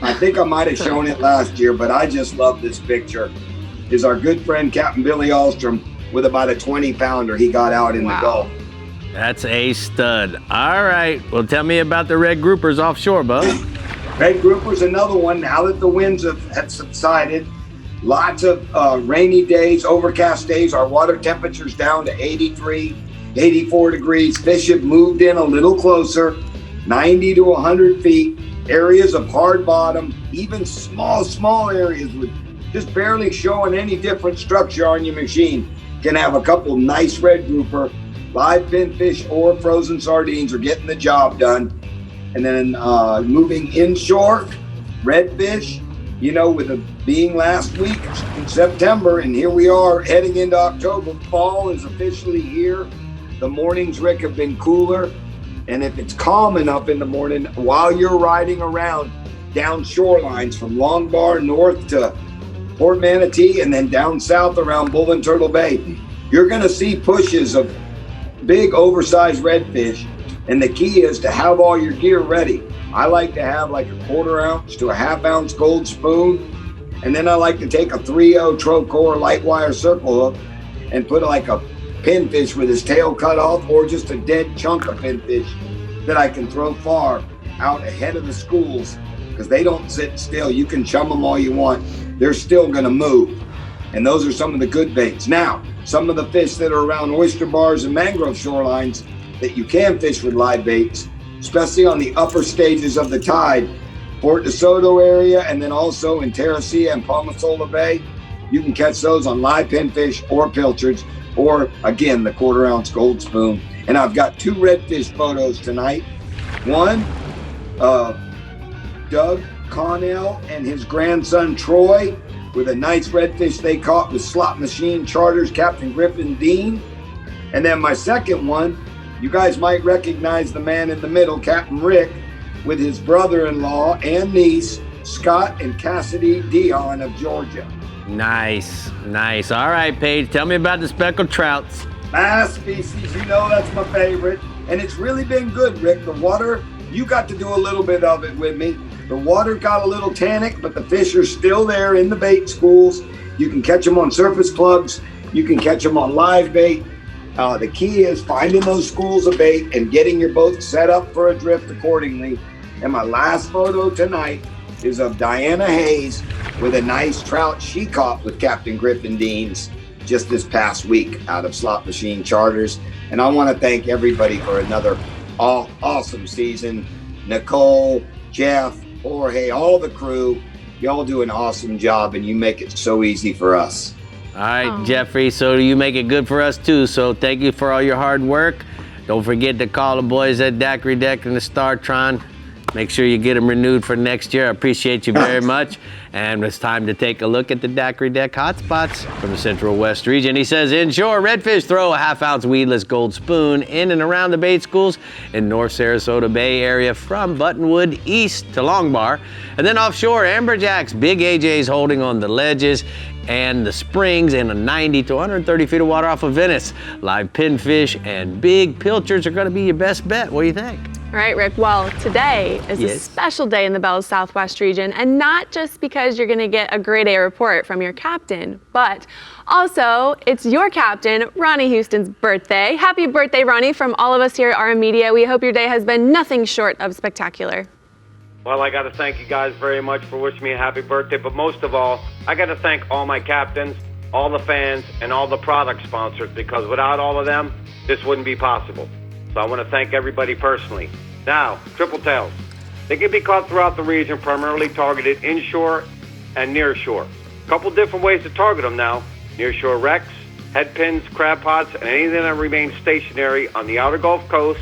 I think I might have shown it last year, but I just love this picture, is our good friend Captain Billy Ahlstrom with about a 20-pounder he got out in the Gulf. That's a stud. All right, well, tell me about the red groupers offshore, bud. Red grouper's another one. Now that the winds have subsided, lots of rainy days, overcast days, our water temperature's down to 83, 84 degrees. Fish have moved in a little closer, 90 to 100 feet, areas of hard bottom, even small areas with just barely showing any different structure on your machine can have a couple nice red grouper. Live pinfish or frozen sardines are getting the job done. And then moving inshore, redfish, with it being last week in September, and here we are heading into October. Fall is officially here. The mornings, Rick, have been cooler. And if it's calm enough in the morning, while you're riding around down shorelines from Long Bar north to Port Manatee and then down south around Bull and Turtle Bay, you're going to see pushes of big oversized redfish. And the key is to have all your gear ready. I like to have like a 1/4 ounce to a 1/2 ounce gold spoon. And then I like to take a 3/0 Trocor light wire circle hook and put like a pinfish with his tail cut off, or just a dead chunk of pinfish that I can throw far out ahead of the schools, because they don't sit still. You can chum them all you want. They're still gonna move. And those are some of the good baits. Now, some of the fish that are around oyster bars and mangrove shorelines that you can fish with live baits, especially on the upper stages of the tide, Port DeSoto area, and then also in Terracea and Palmasola Bay, you can catch those on live pinfish or pilchards, or again, the 1/4 ounce gold spoon. And I've got 2 redfish photos tonight. One, Doug Connell and his grandson Troy with a nice redfish they caught with Slot Machine Charters Captain Griffin Dean. And then my second one, you guys might recognize the man in the middle, Captain Rick, with his brother-in-law and niece, Scott and Cassidy Dion of Georgia. Nice. All right, Paige, tell me about the speckled trouts. Bass species, that's my favorite. And it's really been good, Rick. The water, you got to do a little bit of it with me. The water got a little tannic, but the fish are still there in the bait schools. You can catch them on surface plugs. You can catch them on live bait. The key is finding those schools of bait and getting your boat set up for a drift accordingly. And my last photo tonight is of Diana Hayes with a nice trout she caught with Captain Griffin Dean's just this past week out of Slot Machine Charters. And I want to thank everybody for another awesome season. Nicole, Jeff, Jorge, all the crew, y'all do an awesome job, and you make it so easy for us. All right, Jeffrey, so you make it good for us too. So thank you for all your hard work. Don't forget to call the boys at Daiquiri Deck and the Startron. Make sure you get them renewed for next year. I appreciate you very much. And it's time to take a look at the Daiquiri Deck hotspots from the Central West region. He says, inshore, redfish throw a half-ounce weedless gold spoon in and around the bait schools in North Sarasota Bay area from Buttonwood east to Long Bar. And then offshore, amberjacks, big AJs holding on the ledges and the springs in a 90 to 130 feet of water off of Venice. Live pinfish and big pilchards are going to be your best bet. What do you think? All right, Rick. Well, today is a special day in the Bell's Southwest region, and not just because you're going to get a grade A report from your captain, but also it's your captain, Ronnie Houston's birthday. Happy birthday, Ronnie, from all of us here at RM Media. We hope your day has been nothing short of spectacular. Well, I got to thank you guys very much for wishing me a happy birthday, but most of all, I got to thank all my captains, all the fans, and all the product sponsors, because without all of them, this wouldn't be possible. So I want to thank everybody personally. Now, tripletails. They can be caught throughout the region, primarily targeted inshore and nearshore. A couple different ways to target them now. Nearshore wrecks, head pins, crab pots, and anything that remains stationary on the outer Gulf Coast,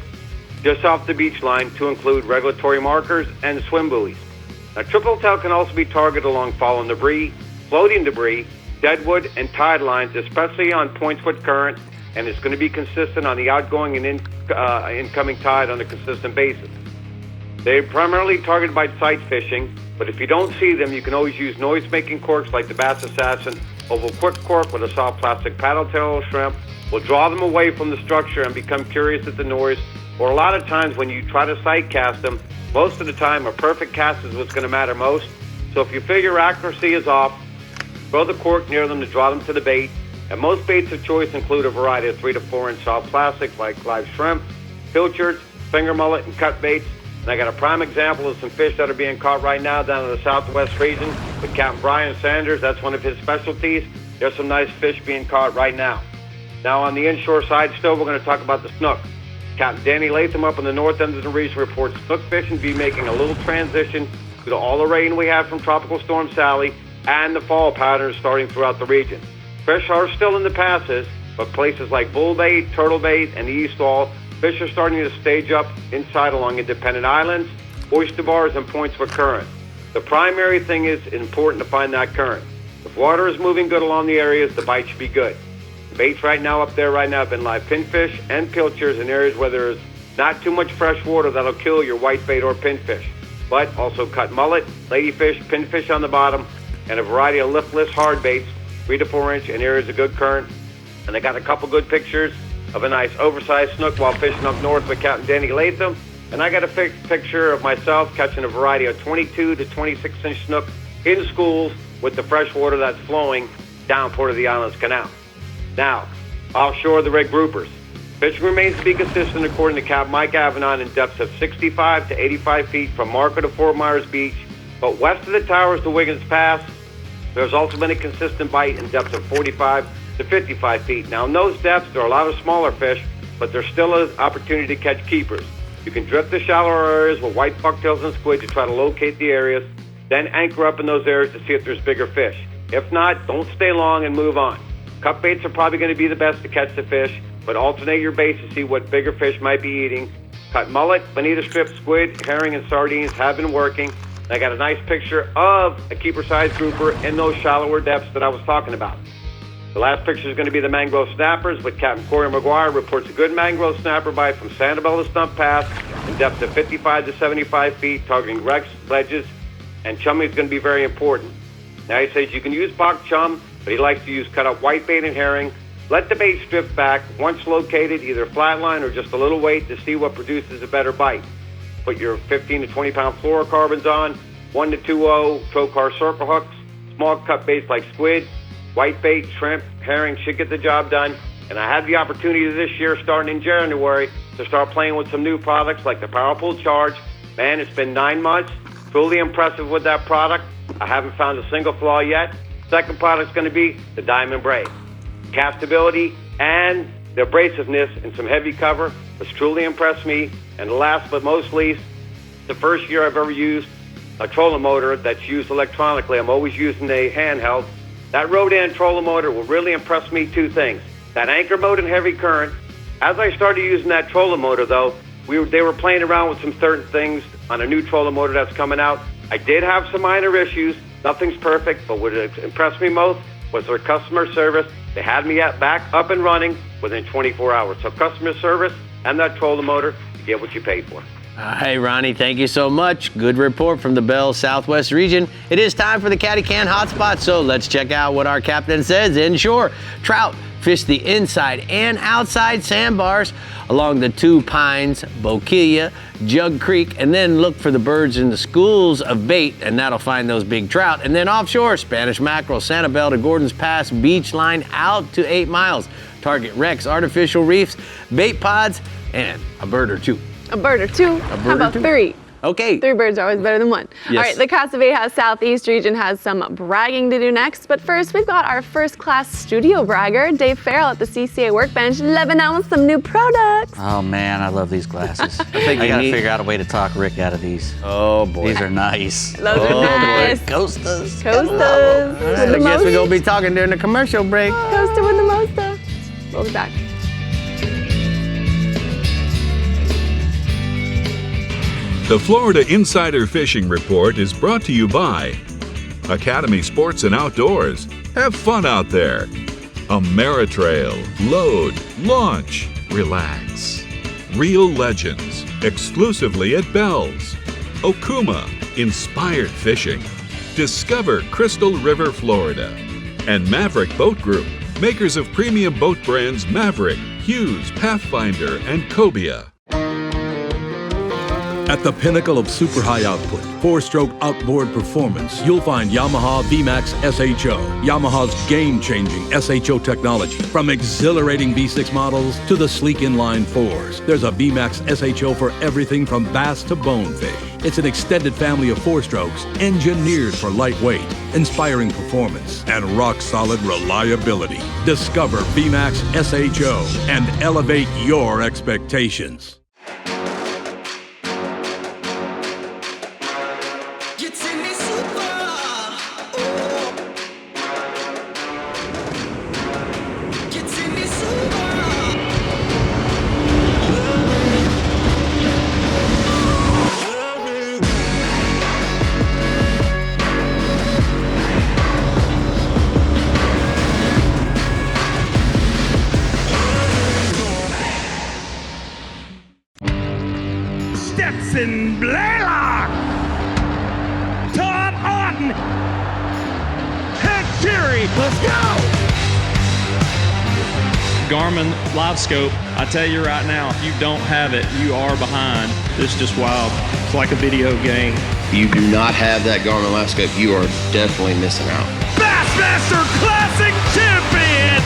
just off the beach line, to include regulatory markers and swim buoys. Now, tripletail can also be targeted along fallen debris, floating debris, deadwood, and tide lines, especially on points with current, and it's going to be consistent on the outgoing and incoming tide on a consistent basis. They're primarily targeted by sight fishing, but if you don't see them, you can always use noise-making corks like the Bass Assassin Oval Quick Cork with a soft plastic paddle tail shrimp. Will draw them away from the structure and become curious at the noise, or a lot of times when you try to sight cast them, most of the time a perfect cast is what's going to matter most. So if you figure accuracy is off, throw the cork near them to draw them to the bait. And most baits of choice include a variety of 3 to 4 inch soft plastics like live shrimp, pilchards, finger mullet, and cut baits. And I got a prime example of some fish that are being caught right now down in the Southwest region with Capt. Brian Sanders. That's one of his specialties. There's some nice fish being caught right now. Now on the inshore side still, we're going to talk about the snook. Captain Danny Latham up in the north end of the region reports snook fishing be making a little transition due to all the rain we had from Tropical Storm Sally and the fall patterns starting throughout the region. Fish are still in the passes, but places like bull bait, turtle bait, and the east wall, fish are starting to stage up inside along independent islands, oyster bars, and points with current. The primary thing is important to find that current. If water is moving good along the areas, the bite should be good. The baits right now up there have been live pinfish and pilchards in areas where there's not too much fresh water that'll kill your whitebait or pinfish, but also cut mullet, ladyfish, pinfish on the bottom, and a variety of liftless hard baits, 3 to 4 inch in areas of good current. And I got a couple good pictures of a nice oversized snook while fishing up north with Captain Danny Latham. And I got a picture of myself catching a variety of 22 to 26 inch snook in schools with the fresh water that's flowing down Port of the Islands Canal. Now, offshore the red groupers. Fishing remains to be consistent according to Capt. Mike Avanon in depths of 65 to 85 feet from Marco to Fort Myers Beach. But west of the towers to Wiggins Pass, there's also been a consistent bite in depths of 45 to 55 feet. Now, in those depths, there are a lot of smaller fish, but there's still an opportunity to catch keepers. You can drift to shallower areas with white bucktails and squid to try to locate the areas, then anchor up in those areas to see if there's bigger fish. If not, don't stay long and move on. Cut baits are probably going to be the best to catch the fish, but alternate your baits to see what bigger fish might be eating. Cut mullet, bonita strip, squid, herring, and sardines have been working. I got a nice picture of a keeper-sized grouper in those shallower depths that I was talking about. The last picture is going to be the mangrove snappers, with Captain Corey McGuire reports a good mangrove snapper bite from Sanibel to Stump Pass in depth of 55 to 75 feet, targeting wrecks, ledges, and chumming is going to be very important. Now he says you can use bach chum, but he likes to use cut-up whitebait and herring. Let the bait drift back once located, either flatline or just a little weight, to see what produces a better bite. Put your 15 to 20 pound fluorocarbons on, 1 to 2.0 trocar circle hooks, small cut baits like squid, whitebait, shrimp, herring should get the job done. And I had the opportunity this year, starting in January, to start playing with some new products like the Power Pull Charge. Man, it's been 9 months. Truly impressive with that product. I haven't found a single flaw yet. Second product's going to be the Diamond Braid. cast stability, and the abrasiveness in some heavy cover has truly impressed me. And last but most least, the first year I've ever used a trolling motor that's used electronically. I'm always using a handheld. That Rodan trolling motor will really impress me. Two things: that anchor mode and heavy current. As I started using that trolling motor, though, they were playing around with some certain things on a new trolling motor that's coming out. I did have some minor issues. Nothing's perfect, but what impressed me most was their customer service. They had me back up and running within 24 hours. So customer service and that trolling motor, you get what you paid for. Hey, Ronnie, thank you so much. Good report from the Bell Southwest region. It is time for the Caddy Can Hotspot, so let's check out what our captain says inshore. Trout fish the inside and outside sandbars along the Two Pines, Boquilla, Jug Creek, and then look for the birds in the schools of bait, and that'll find those big trout. And then offshore, Spanish mackerel, Sanibel to Gordon's Pass beach line out to 8 miles. Target wrecks, artificial reefs, bait pods, and a bird or two. A bird or two? How about three? Okay. 3 birds are always better than 1. Yes. All right, the Casa Vieja Southeast region has some bragging to do next, but first we've got our first-class studio bragger, Dave Farrell at the CCA Workbench, loving out with some new products. Oh man, I love these glasses. think I you gotta need- figure out a way to talk Rick out of these. Oh boy. These are nice. Those are nice. Coastas. Coastas. All With right, the I guess we're most. going to be talking during the commercial break. Coaster with the most. We'll be back. The Florida Insider Fishing Report is brought to you by Academy Sports and Outdoors. Have fun out there. Ameritrail. Load. Launch. Relax. Real Legends. Exclusively at Bell's. Okuma. Inspired Fishing. Discover Crystal River, Florida. And Maverick Boat Group. Makers of premium boat brands Maverick, Hughes, Pathfinder, and Cobia. At the pinnacle of super high output, 4-stroke outboard performance, you'll find Yamaha VMAX SHO. Yamaha's game-changing SHO technology. From exhilarating V6 models to the sleek inline 4s, there's a VMAX SHO for everything from bass to bonefish. It's an extended family of 4-strokes engineered for lightweight, inspiring performance, and rock-solid reliability. Discover VMAX SHO and elevate your expectations. Stetson Blaylock, Todd Otten, Head Fury, let's go! Garmin Live Scope, I tell you right now, if you don't have it, you are behind. It's just wild. It's like a video game. If you do not have that Garmin Live Scope, you are definitely missing out. Bassmaster Classic Champion!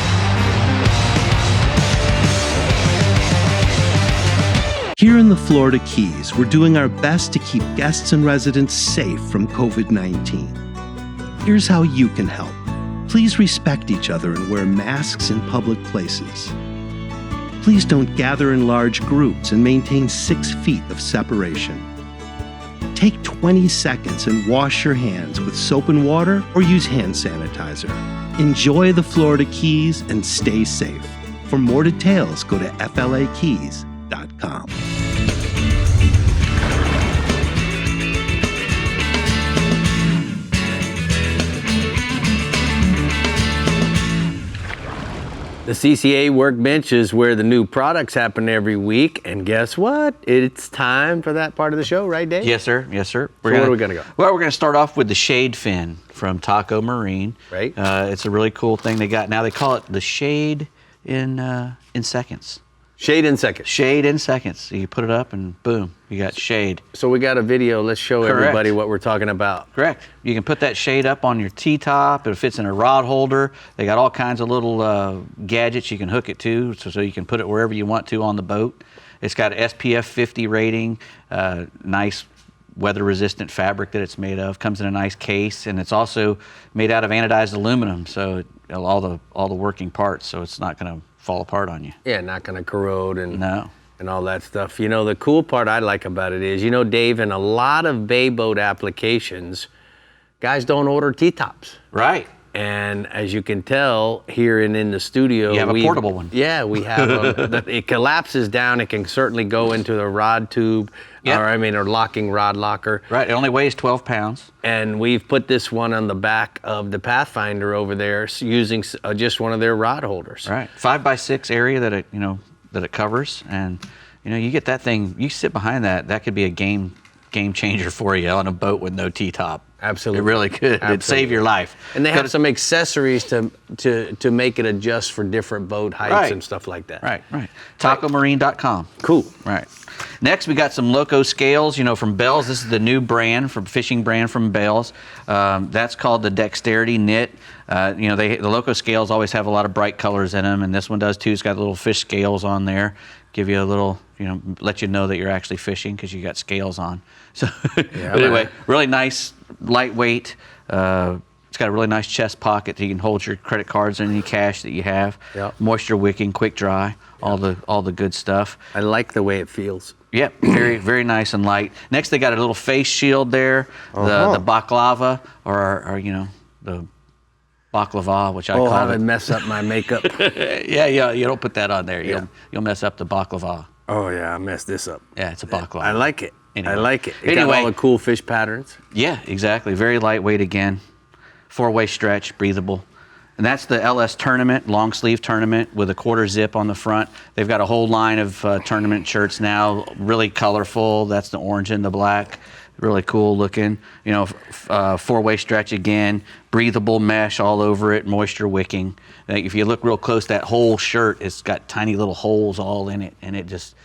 Here in the Florida Keys, we're doing our best to keep guests and residents safe from COVID-19. Here's how you can help. Please respect each other and wear masks in public places. Please don't gather in large groups and maintain 6 feet of separation. Take 20 seconds and wash your hands with soap and water or use hand sanitizer. Enjoy the Florida Keys and stay safe. For more details, go to flakeys.com. The CCA Workbench is where the new products happen every week. And guess what? It's time for that part of the show, right, Dave? Yes, sir. Yes, sir. Where are we going to go? Well, we're going to start off with the Shade Fin from Taco Marine. Right. It's a really cool thing they got now. They call it the Shade in seconds. Shade in seconds. Shade in seconds. So you put it up and boom, you got shade. So we got a video. Let's show everybody what we're talking about. Correct. You can put that shade up on your T-top. It fits in a rod holder. They got all kinds of little gadgets you can hook it to so you can put it wherever you want to on the boat. It's got an SPF 50 rating, nice weather-resistant fabric that it's made of. Comes in a nice case, and it's also made out of anodized aluminum, so all the working parts, so it's not going to fall apart on you. Yeah, not going to corrode and no. And all that stuff. You know, the cool part I like about it is, you know, Dave, in a lot of bay boat applications, guys don't order T-tops. Right. And as you can tell here and in the studio, you have a portable one. Yeah, we have it collapses down. It can certainly go into the rod tube, or locking rod locker. Right, it only weighs 12 pounds. And we've put this one on the back of the Pathfinder over there using just one of their rod holders. Right, 5x6 area that it covers, and you get that thing. You sit behind that. That could be a game changer for you on a boat with no T-top. Absolutely, it really could. Absolutely. It'd save your life. And they have some accessories to make it adjust for different boat heights and stuff like that. Right. TacoMarine.com. Cool. Right. Next, we got some Loco scales, from Bell's. This is the new brand, fishing brand from Bell's. That's called the Dexterity Knit. The Loco scales always have a lot of bright colors in them, and this one does too. It's got little fish scales on there. Give you a little, let you know that you're actually fishing because you got scales on. So, but anyway, really nice, lightweight. It's got a really nice chest pocket that you can hold your credit cards and any cash that you have. Yep. Moisture wicking, quick dry, all the good stuff. I like the way it feels. Yep, very very nice and light. Next, they got a little face shield there, the baklava or the baklava, which I call it. I would mess up my makeup. yeah, you don't put that on there. You'll mess up the baklava. Oh yeah, I messed this up. Yeah, it's a baklava. I like it. Anyway. I like it. It got all the cool fish patterns. Yeah, exactly. Very lightweight again. 4-way stretch, breathable. And that's the LS Tournament, long sleeve tournament with a quarter zip on the front. They've got a whole line of tournament shirts now, really colorful. That's the orange and the black. Really cool looking. 4-way stretch again, breathable mesh all over it, moisture wicking. If you look real close, that whole shirt, it's got tiny little holes all in it, and it just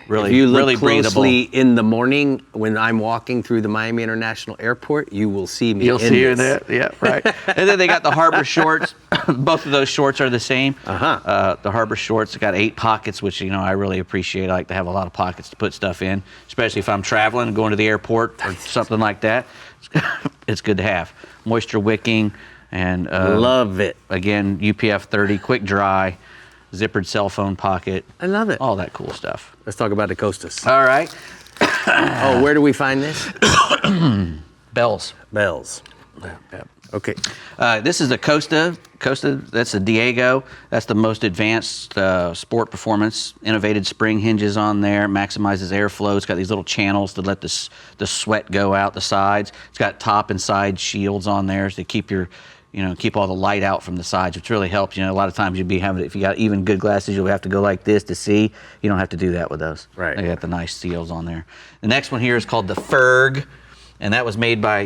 really, if you look really closely breathable. in the morning when I'm walking through the Miami International Airport, you will see me. You'll see her there. Yeah, right. And then they got the Harbor shorts. Both of those shorts are the same. The Harbor shorts got 8 pockets, which I really appreciate. I like to have a lot of pockets to put stuff in, especially if I'm traveling and going to the airport or something like that. It's good to have. Moisture wicking and love it. Again, UPF 30, quick dry. Zippered cell phone pocket. I love it. All that cool stuff. Let's talk about the Costas. All right. Where do we find this? Bell's. Yeah. Okay. This is the Costa. That's the Diego. That's the most advanced sport performance. Innovated spring hinges on there. Maximizes airflow. It's got these little channels to let the sweat go out the sides. It's got top and side shields on there to keep your keep all the light out from the sides, which really helps. A lot of times you'd be having, if you got even good glasses, you'll have to go like this to see. You don't have to do that with those. Right. They got the nice seals on there. The next one here is called the Ferg, and that was made by,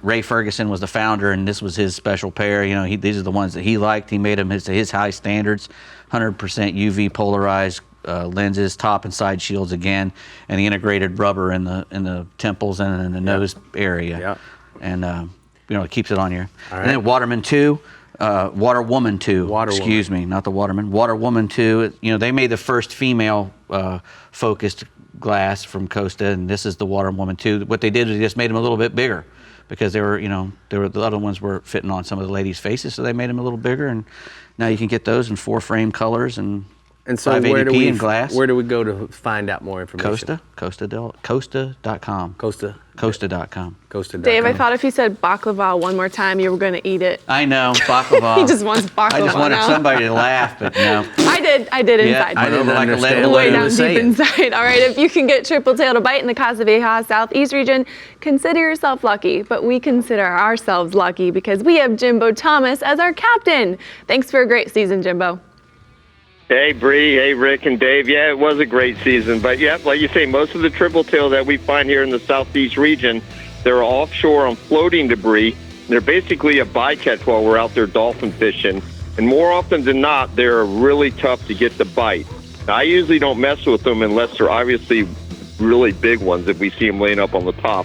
Ray Ferguson was the founder, and this was his special pair. These are the ones that he liked. He made them his high standards, 100% UV polarized lenses, top and side shields again, and the integrated rubber in the temples and in the nose area. Yeah. And it keeps it on here. All And then Waterman 2, Water Woman 2, excuse me, not the Waterman. Water Woman 2, they made the first female focused glass from Costa, and this is the Water Woman 2. What they did is they just made them a little bit bigger because the other ones were fitting on some of the ladies' faces, so they made them a little bigger, and now you can get those in 4 frame colors and so 580p in glass. Where do we go to find out more information? Costa.com. Costa.com. Dave, I thought if you said baklava one more time, you were going to eat it. I know, baklava. He just wants baklava. I just wanted somebody to laugh, but no. I did inside. I didn't understand way down deep inside. All right, if you can get triple tail to bite in the Casa Vieja Southeast region, consider yourself lucky. But we consider ourselves lucky because we have Jimbo Thomas as our captain. Thanks for a great season, Jimbo. Hey, Bree. Hey, Rick and Dave. Yeah, it was a great season. But, yeah, like you say, most of the triple tail that we find here in the Southeast region, they're offshore on floating debris. They're basically a bycatch while we're out there dolphin fishing. And more often than not, they're really tough to get the bite. Now, I usually don't mess with them unless they're obviously really big ones if we see them laying up on the top.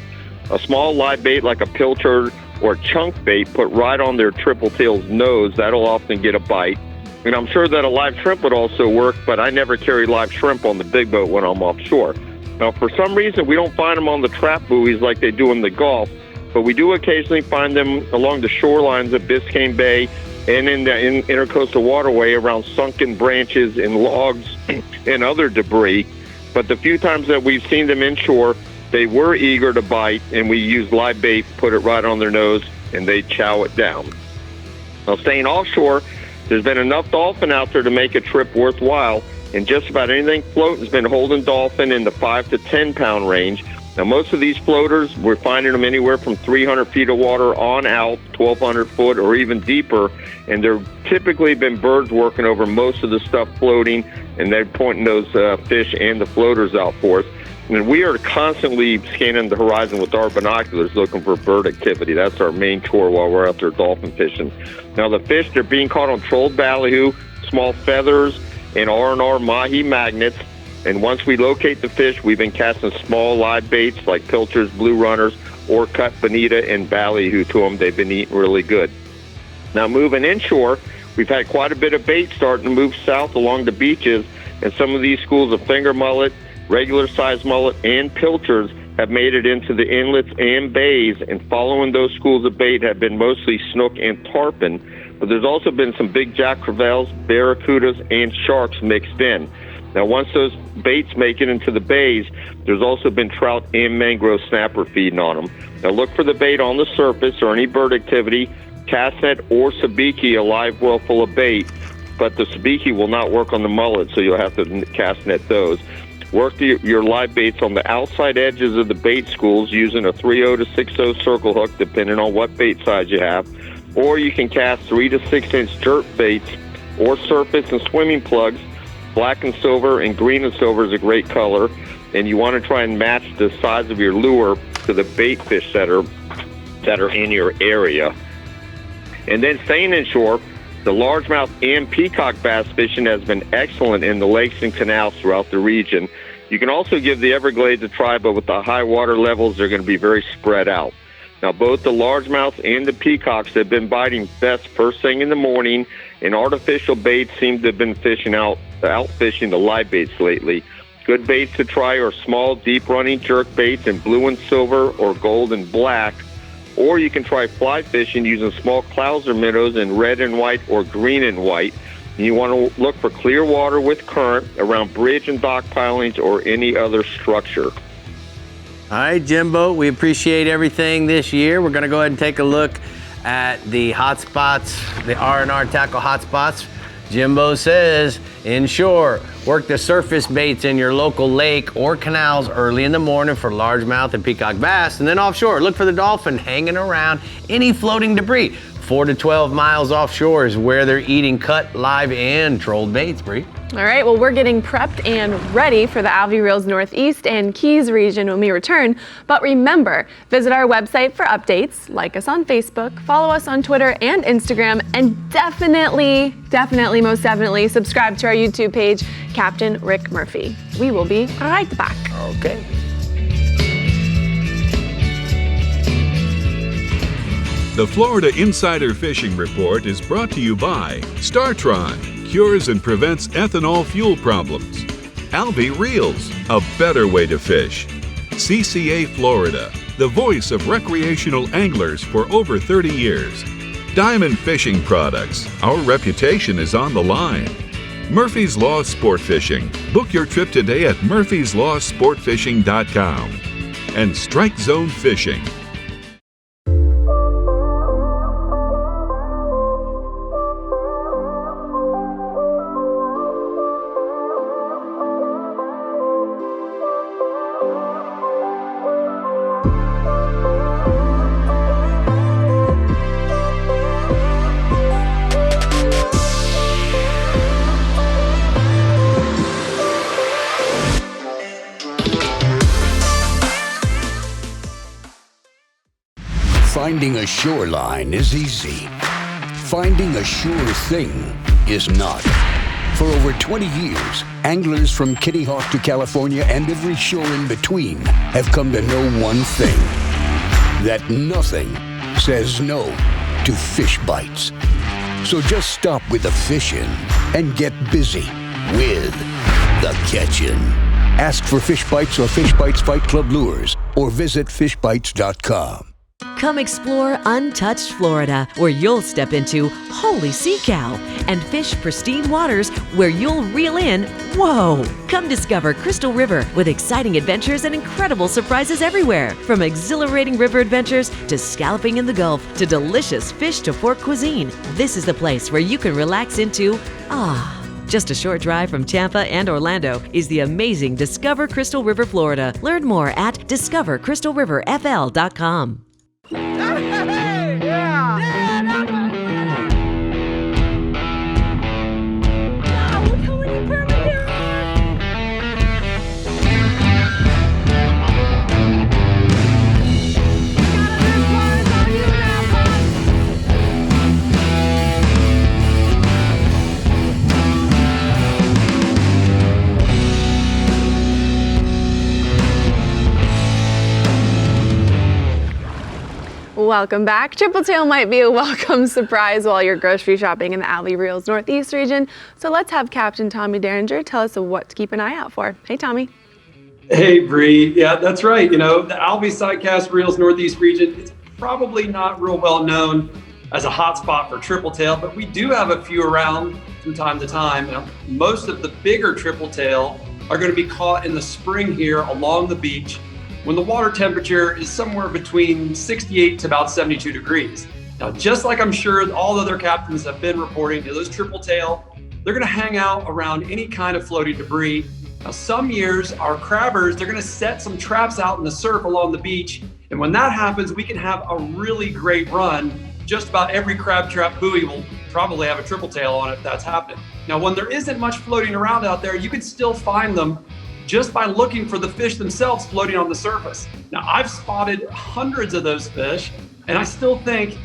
A small live bait like a pilchard or chunk bait put right on their triple tail's nose, that'll often get a bite. And I'm sure that a live shrimp would also work, but I never carry live shrimp on the big boat when I'm offshore. Now, for some reason, we don't find them on the trap buoys like they do in the Gulf, but we do occasionally find them along the shorelines of Biscayne Bay, and in the intercoastal waterway around sunken branches and logs and other debris. But the few times that we've seen them inshore, they were eager to bite, and we used live bait, put it right on their nose, and they chow it down. Now, staying offshore, there's been enough dolphin out there to make a trip worthwhile, and just about anything floating has been holding dolphin in the 5 to 10 pound range. Now, most of these floaters, we're finding them anywhere from 300 feet of water on out, 1,200 foot, or even deeper. And there typically been birds working over most of the stuff floating, and they're pointing those fish and the floaters out for us. And we are constantly scanning the horizon with our binoculars looking for bird activity. That's our main chore while we're out there dolphin fishing. Now, the fish, they're being caught on trolled ballyhoo, small feathers, and R&R mahi magnets. And once we locate the fish, we've been casting small live baits like pilchers, blue runners, or cut bonita and ballyhoo to them. They've been eating really good. Now, moving inshore, we've had quite a bit of bait starting to move south along the beaches, and some of these schools of finger mullet, regular size mullet, and pilchers have made it into the inlets and bays, and following those schools of bait have been mostly snook and tarpon, but there's also been some big jack crevalles, barracudas, and sharks mixed in. Now, once those baits make it into the bays, there's also been trout and mangrove snapper feeding on them. Now, look for the bait on the surface or any bird activity, cast net or sabiki, a live well full of bait, but the sabiki will not work on the mullet, so you'll have to cast net those. Work your live baits on the outside edges of the bait schools using a 3/0 to 6/0 circle hook, depending on what bait size you have, or you can cast 3 to 6 inch jerk baits or surface and swimming plugs. Black and silver and green and silver is a great color, and you want to try and match the size of your lure to the bait fish that are in your area. And then staying inshore, the largemouth and peacock bass fishing has been excellent in the lakes and canals throughout the region. You can also give the Everglades a try, but with the high water levels, they're going to be very spread out. Now, both the largemouths and the peacocks have been biting best first thing in the morning, and artificial baits seem to have been outfishing the live baits lately. Good baits to try are small, deep-running jerk baits in blue and silver or gold and black, or you can try fly fishing using small clouser minnows in red and white or green and white. And you want to look for clear water with current around bridge and dock pilings or any other structure. All right, Jimbo, we appreciate everything this year. We're going to go ahead and take a look at the hot spots, the R&R tackle hot spots. Jimbo says, inshore, work the surface baits in your local lake or canals early in the morning for largemouth and peacock bass. And then offshore, look for the dolphin hanging around any floating debris. 4 to 12 miles offshore is where they're eating cut, live, and trolled baits, Brie. All right, well, we're getting prepped and ready for the Alvey Reels Northeast and Keys region when we return. But remember, visit our website for updates, like us on Facebook, follow us on Twitter and Instagram, and definitely, most definitely, subscribe to our YouTube page, Captain Rick Murphy. We will be right back. Okay. The Florida Insider Fishing Report is brought to you by StarTron, cures and prevents ethanol fuel problems. Alvey Reels, a better way to fish. CCA Florida, the voice of recreational anglers for over 30 years. Diamond Fishing Products, our reputation is on the line. Murphy's Law Sport Fishing, book your trip today at murphyslawsportfishing.com. And Strike Zone Fishing. Finding a shoreline is easy. Finding a sure thing is not. For over 20 years, anglers from Kitty Hawk to California and every shore in between have come to know one thing: that nothing says no to fish bites. So just stop with the fishing and get busy with the catching. Ask for Fish Bites or Fish Bites Fight Club lures or visit fishbites.com. Come explore untouched Florida, where you'll step into holy sea cow and fish pristine waters where you'll reel in, whoa! Come discover Crystal River with exciting adventures and incredible surprises everywhere. From exhilarating river adventures to scalloping in the Gulf to delicious fish to fork cuisine, this is the place where you can relax into Just a short drive from Tampa and Orlando is the amazing Discover Crystal River, Florida. Learn more at discovercrystalriverfl.com. Welcome back. Tripletail might be a welcome surprise while you're grocery shopping in the Alvey Reels Northeast region. So let's have Captain Tommy Derringer tell us what to keep an eye out for. Hey, Tommy. Hey, Brie. Yeah, that's right. You know, the Alvey Sidecast Reels Northeast region, it's probably not real well known as a hotspot for tripletail, but we do have a few around from time to time. Now, most of the bigger tripletail are going to be caught in the spring here along the beach when the water temperature is somewhere between 68 to about 72 degrees. Now, just like I'm sure all other captains have been reporting, those tripletail, they're gonna hang out around any kind of floating debris. Now, some years, our crabbers, they're gonna set some traps out in the surf along the beach. And when that happens, we can have a really great run. Just about every crab trap buoy will probably have a tripletail on it if that's happening. Now, when there isn't much floating around out there, you can still find them just by looking for the fish themselves floating on the surface. Now, I've spotted hundreds of those fish, and I still think,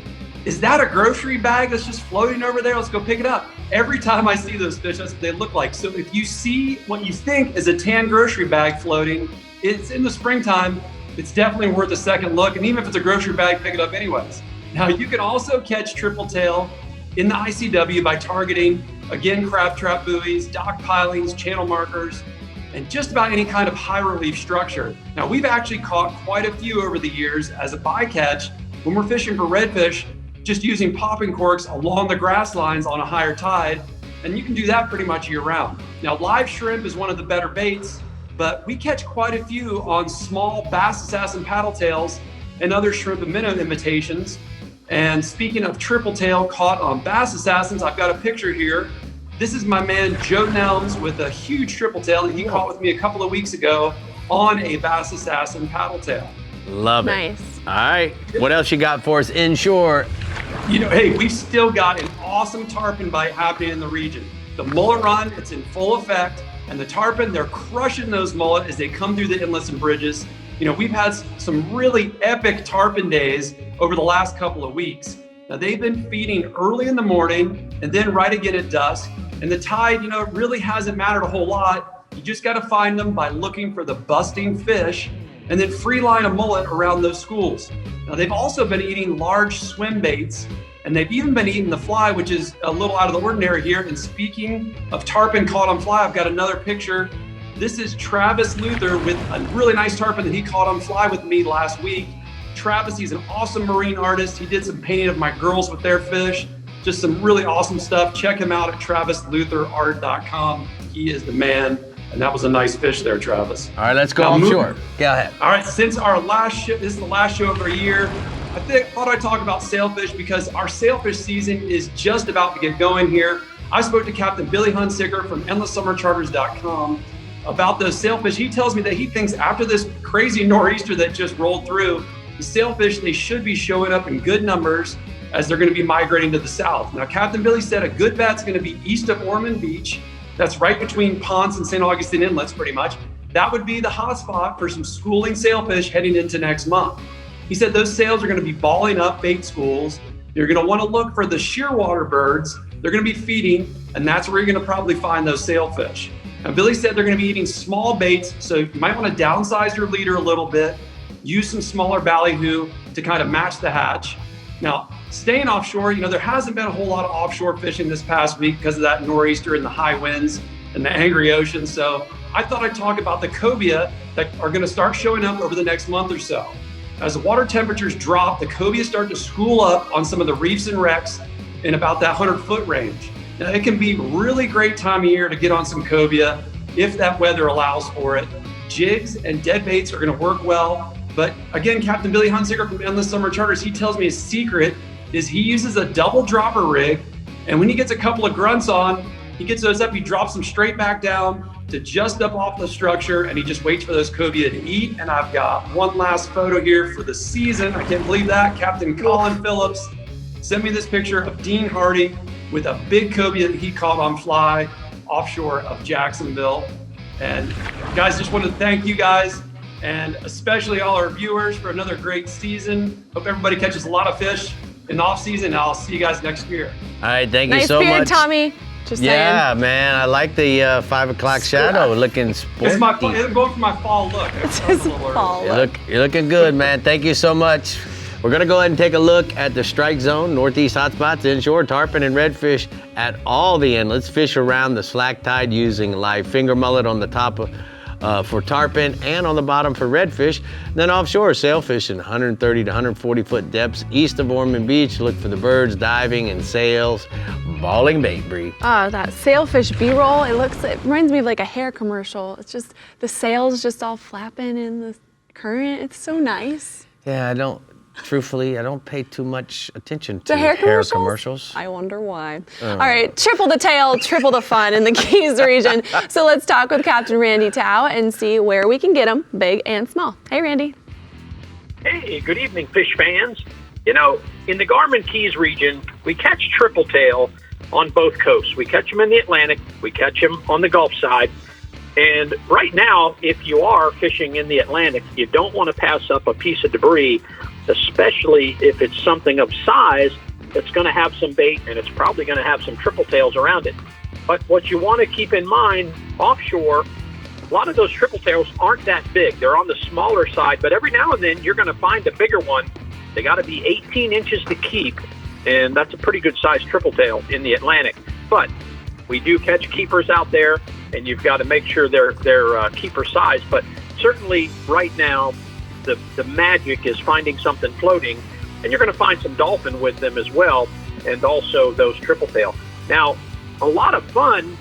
is that a grocery bag that's just floating over there? Let's go pick it up. Every time I see those fish, that's what they look like. So if you see what you think is a tan grocery bag floating, it's in the springtime, it's definitely worth a second look. And even if it's a grocery bag, pick it up anyways. Now, you can also catch tripletail in the ICW by targeting, again, crab trap buoys, dock pilings, channel markers, and just about any kind of high relief structure. Now, we've actually caught quite a few over the years as a bycatch when we're fishing for redfish, just using popping corks along the grass lines on a higher tide. And you can do that pretty much year round. Now, live shrimp is one of the better baits, but we catch quite a few on small bass assassin paddle tails and other shrimp and minnow imitations. And speaking of tripletail caught on bass assassins, I've got a picture here. This is my man Joe Nelms with a huge tripletail that he caught with me a couple of weeks ago on a bass assassin paddle tail. Love it. Nice. All right, what else you got for us inshore? You know, hey, we've still got an awesome tarpon bite happening in the region. The mullet run, it's in full effect, and the tarpon, they're crushing those mullet as they come through the inlets and bridges. You know, we've had some really epic tarpon days over the last couple of weeks. Now, they've been feeding early in the morning and then right again at dusk. And the tide, you know, it really hasn't mattered a whole lot. You just got to find them by looking for the busting fish and then free line a mullet around those schools. Now, they've also been eating large swim baits, and they've even been eating the fly, which is a little out of the ordinary here. And speaking of tarpon caught on fly, I've got another picture. This is Travis Luther with a really nice tarpon that he caught on fly with me last week. Travis, he's an awesome marine artist. He did some painting of my girls with their fish. Just some really awesome stuff. Check him out at travislutherart.com. He is the man. And that was a nice fish there, Travis. All right, let's go offshore. Go ahead. All right, since our last show, this is the last show of our year, I thought I'd talk about sailfish because our sailfish season is just about to get going here. I spoke to Captain Billy Hunsicker from EndlessSummerCharters.com about those sailfish. He tells me that he thinks after this crazy nor'easter that just rolled through, the sailfish, they should be showing up in good numbers as they're going to be migrating to the south. Now, Captain Billy said a good bet's going to be east of Ormond Beach. That's right between Ponce and St. Augustine Inlets, pretty much. That would be the hot spot for some schooling sailfish heading into next month. He said those sails are going to be balling up bait schools. You're going to want to look for the shearwater birds. They're going to be feeding, and that's where you're going to probably find those sailfish. Now, Billy said they're going to be eating small baits, so you might want to downsize your leader a little bit, use some smaller ballyhoo to kind of match the hatch. Now, staying offshore, you know, there hasn't been a whole lot of offshore fishing this past week because of that nor'easter and the high winds and the angry ocean. So I thought I'd talk about the cobia that are going to start showing up over the next month or so. As the water temperatures drop, the cobia start to school up on some of the reefs and wrecks in about that 100-foot range. Now, it can be really great time of year to get on some cobia if that weather allows for it. Jigs and dead baits are going to work well. But again, Captain Billy Hunziker from Endless Summer Charters, he tells me his secret is he uses a double dropper rig. And when he gets a couple of grunts on, he gets those up, he drops them straight back down to just up off the structure, and he just waits for those cobia to eat. And I've got one last photo here for the season. I can't believe that. Captain Colin Phillips sent me this picture of Dean Hardy with a big cobia that he caught on fly offshore of Jacksonville. And guys, just want to thank you guys, and especially all our viewers, for another great season. Hope everybody catches a lot of fish in the off season. I'll see you guys next year. All right, thank you Nice so beard, much. Tommy. Just Yeah, saying. man, I like the 5 o'clock shadow, looking sporty. It's going for my fall look. It's his fall look. You're looking good, man. Thank you so much. We're going to go ahead and take a look at the strike zone, northeast hotspots, inshore, tarpon, and redfish at all the inlets. Fish around the slack tide using live finger mullet on the top for tarpon and on the bottom for redfish. Then offshore, sailfish in 130 to 140 foot depths east of Ormond Beach. Look for the birds diving and sails, balling bait, Brie. That sailfish B-roll, it reminds me of like a hair commercial. It's just the sails just all flapping in the current. It's so nice. Yeah, truthfully, I don't pay too much attention to The hair commercials. I wonder why. Oh. All right, triple the tail, triple the fun in the Keys region. So let's talk with Captain Randy Tao and see where we can get them, big and small. Hey, Randy. Hey, good evening, fish fans. You know, in the Garmin Keys region, we catch triple tail on both coasts. We catch them in the Atlantic, we catch them on the Gulf side. And right now, if you are fishing in the Atlantic, you don't want to pass up a piece of debris, especially if it's something of size that's going to have some bait and it's probably going to have some triple tails around it. But what you want to keep in mind, offshore, a lot of those triple tails aren't that big. They're on the smaller side, but every now and then you're going to find a bigger one. They got to be 18 inches to keep, and that's a pretty good sized triple tail in the Atlantic. But we do catch keepers out there, and you've got to make sure they're keeper size. But certainly right now, the magic is finding something floating, and you're going to find some dolphin with them as well, and also those triple tail. Now, a lot of fun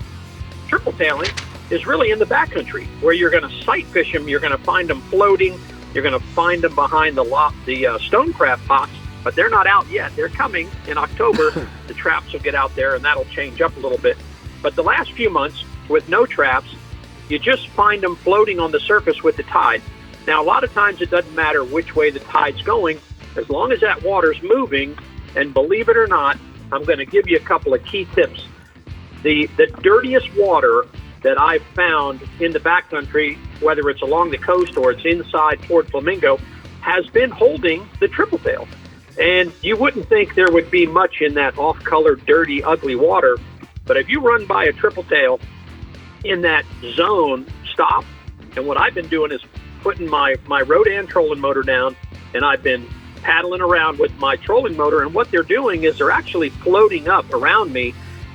triple tailing is really in the backcountry, where you're going to sight fish them. You're going to find them floating. You're going to find them behind the stonecraft pots, but they're not out yet. They're coming in October. The traps will get out there, and that'll change up a little bit. But the last few months, with no traps, you just find them floating on the surface with the tide. Now, a lot of times it doesn't matter which way the tide's going, as long as that water's moving. And believe it or not, I'm going to give you a couple of key tips. The dirtiest water that I've found in the backcountry, whether it's along the coast or it's inside Port Flamingo, has been holding the triple tail. And you wouldn't think there would be much in that off-colored, dirty, ugly water, but if you run by a triple tail in that zone, stop. And what I've been doing is putting my Rodan trolling motor down, and I've been paddling around with my trolling motor, and what they're doing is they're actually floating up around me,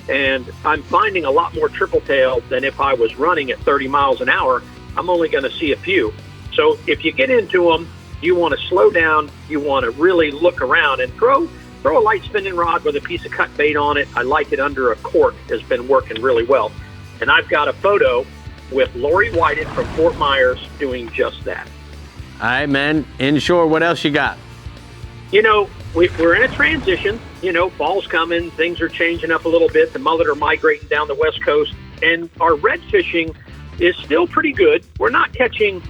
and I'm finding a lot more triple tail than if I was running at 30 miles an hour. I'm only going to see a few. So if you get into them, you want to slow down, you want to really look around and throw a light spinning rod with a piece of cut bait on it. I like it under a cork, has been working really well. And I've got a photo with Lori Whited from Fort Myers doing just that. All right, man. Inshore, what else you got? You know, we're in a transition. You know, fall's coming. Things are changing up a little bit. The mullet are migrating down the west coast. And our red fishing is still pretty good. We're not catching,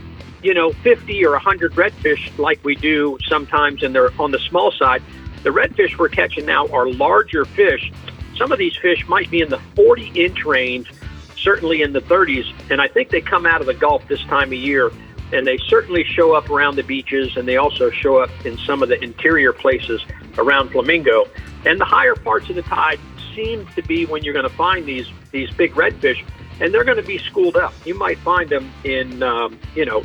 50 or 100 redfish like we do sometimes on the small side. The redfish we're catching now are larger fish. Some of these fish might be in the 40-inch range, certainly in the 30s. And I think they come out of the Gulf this time of year. And they certainly show up around the beaches, and they also show up in some of the interior places around Flamingo. And the higher parts of the tide seem to be when you're going to find these big redfish, and they're going to be schooled up. You might find them in,